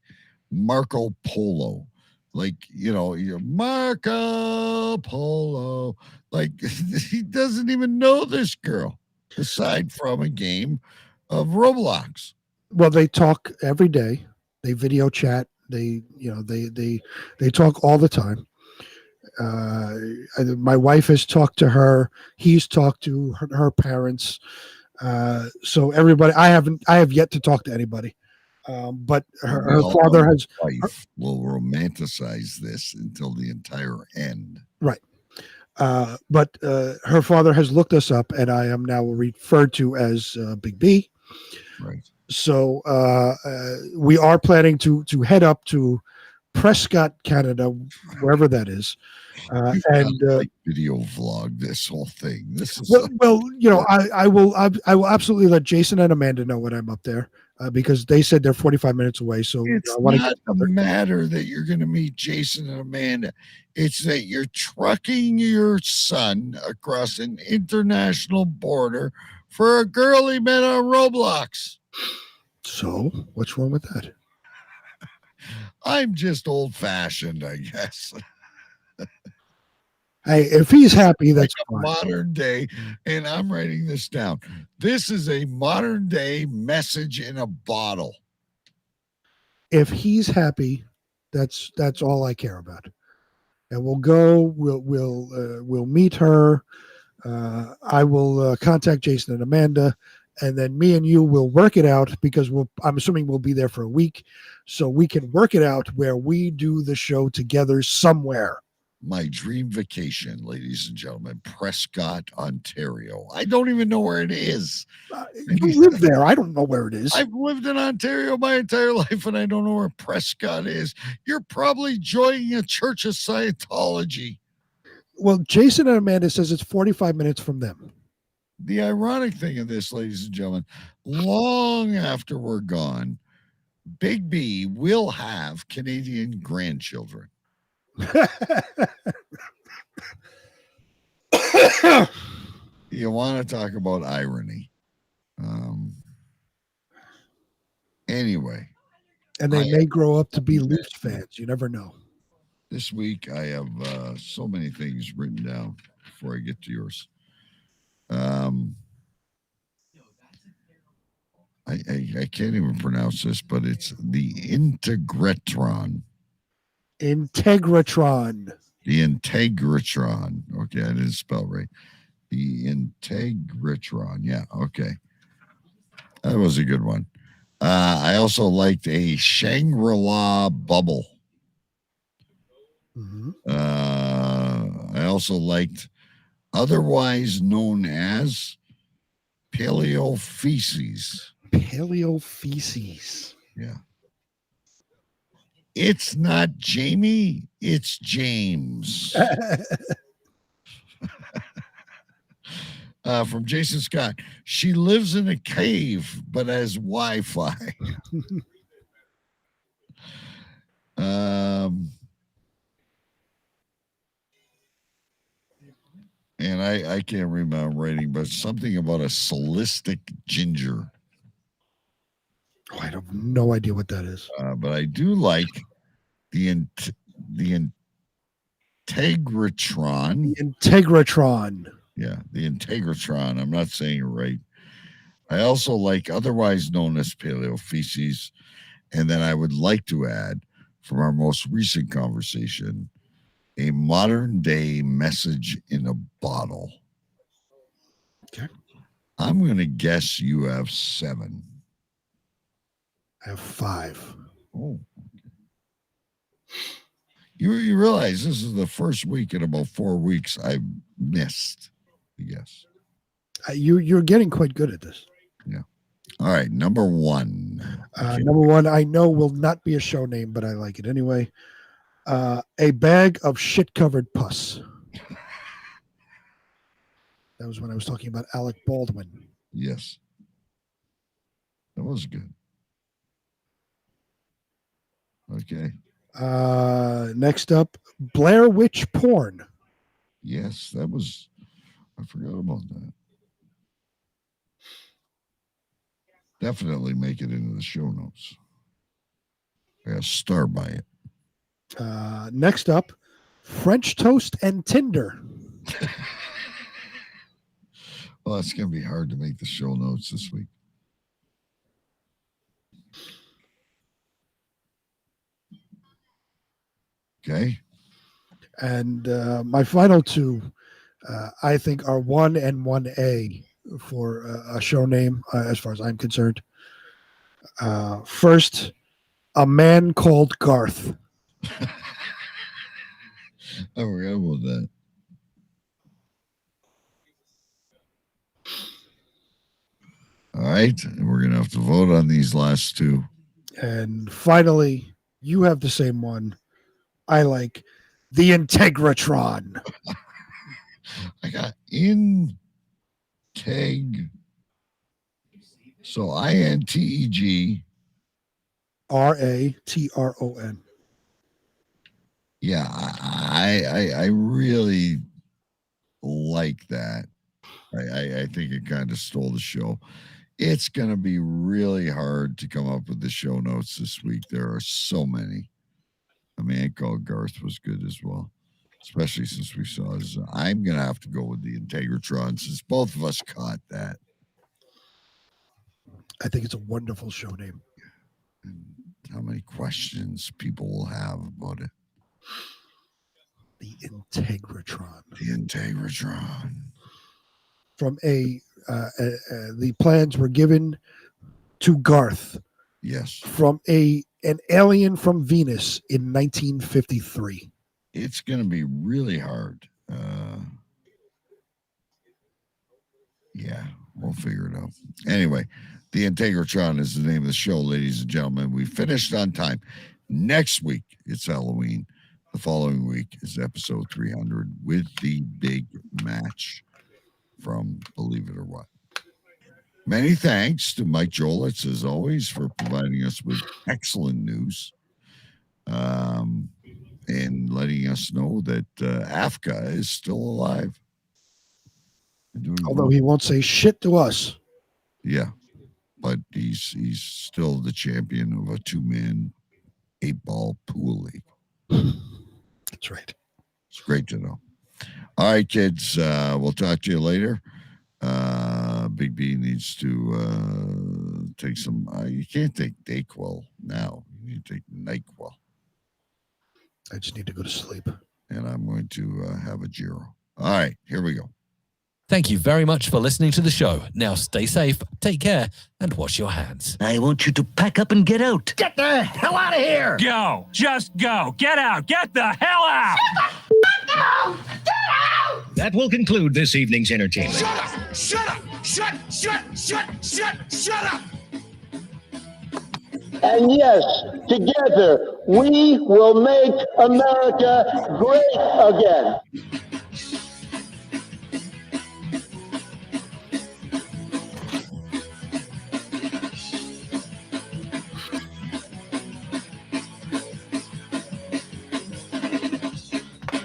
Marco Polo. Like, Marco Polo. Like, he doesn't even know this girl, aside from a game of Roblox. Well, they talk every day. They video chat. They talk all the time. My wife has talked to her. He's talked to her parents. So everybody, I have yet to talk to anybody. But her father has. Wife will romanticize this until the entire end. Right. But her father has looked us up, and I am now referred to as Big B. Right. So we are planning to head up to Prescott, Canada, wherever that is, and video vlog this whole thing. This is I will absolutely let Jason and Amanda know when I'm up there because they said they're 45 minutes away. So it's not the matter that you're going to meet Jason and Amanda. It's that you're trucking your son across an international border for a girl he met on Roblox. So what's wrong with that? I'm just old-fashioned, I guess. Hey, if he's happy, that's like modern day, and I'm writing this down. This is a modern day message in a bottle. If he's happy, that's all I care about. And we'll go. We'll meet her. I will contact Jason and Amanda. And then me and you will work it out because I'm assuming we'll be there for a week. So we can work it out where we do the show together somewhere. My dream vacation, ladies and gentlemen, Prescott, Ontario. I don't even know where it is. You live there. I don't know where it is. I've lived in Ontario my entire life, and I don't know where Prescott is. You're probably joining a Church of Scientology. Well, Jason and Amanda says it's 45 minutes from them. The ironic thing of this, ladies and gentlemen, long after we're gone, Big B will have Canadian grandchildren. You want to talk about irony. Anyway, And they may grow up to be Leafs fans. You never know. This week I have so many things written down before I get to yours. I can't even pronounce this, but it's the Integratron. Integratron. The Integratron. Okay, I didn't spell right. The Integratron. Yeah, okay. That was a good one. I also liked a Shangri-La bubble. Mm-hmm. I also liked otherwise known as paleofeces. Paleofeces. Yeah. It's not Jamie, it's James. From Jason Scott. She lives in a cave, but has Wi-Fi. And I can't read my writing, but something about a solistic ginger. Oh, I have no idea what that is. But I do like the Integratron. The Integratron. Yeah, the Integratron. I'm not saying it right. I also like otherwise known as paleofeces. And then I would like to add from our most recent conversation, a modern day message in a bottle. Okay. I'm going to guess you have 7. I have 5. Oh. You realize this is the first week in about 4 weeks I've missed, I guess. You're getting quite good at this. Yeah. All right. Number 1. Number 1, I know will not be a show name, but I like it anyway. A bag of shit-covered pus. That was when I was talking about Alec Baldwin. Yes. That was good. Okay. Next up, Blair Witch porn. Yes, that was. I forgot about that. Definitely make it into the show notes. I got a star by it. Next up, French toast and Tinder. Well, it's going to be hard to make the show notes this week. Okay. And my final 2, I think, are 1 and 1A for a show name, as far as I'm concerned. First, A Man Called Garth. I forgot about that. All right. And we're going to have to vote on these last 2. And finally, you have the same one. I like the Integratron. I got Integ. So INTEG. RATRON. Yeah, I really like that. I think it kind of stole the show. It's going to be really hard to come up with the show notes this week. There are so many. A Man Called Garth was good as well, especially since we saw his. I'm going to have to go with the Integratron since both of us caught that. I think it's a wonderful show name. And how many questions people will have about it. The Integratron. The Integratron. From the plans were given to Garth. Yes. From an alien from Venus in 1953. It's going to be really hard. Yeah, we'll figure it out. Anyway, the Integratron is the name of the show, ladies and gentlemen. We finished on time. Next week, it's Halloween. The following week is episode 300 with the big match from Believe It or What. Many thanks to Mike Jolitz, as always, for providing us with excellent news and letting us know that Afka is still alive. Although he won't say shit to us. Yeah. but he's still the champion of a 2-man 8-ball pool league. That's right. It's great to know. All right, kids. We'll talk to you later. Big B needs to take some. You can't take Dayquil now. You need to take NyQuil. I just need to go to sleep. And I'm going to have a Giro. All right, here we go. Thank you very much for listening to the show. Now stay safe, take care, and wash your hands. I want you to pack up and get out. Get the hell out of here! Go! Just go! Get out! Get the hell out! That will conclude this evening's entertainment. Shut up! Shut up! Shut up! And yes, together we will make America great again.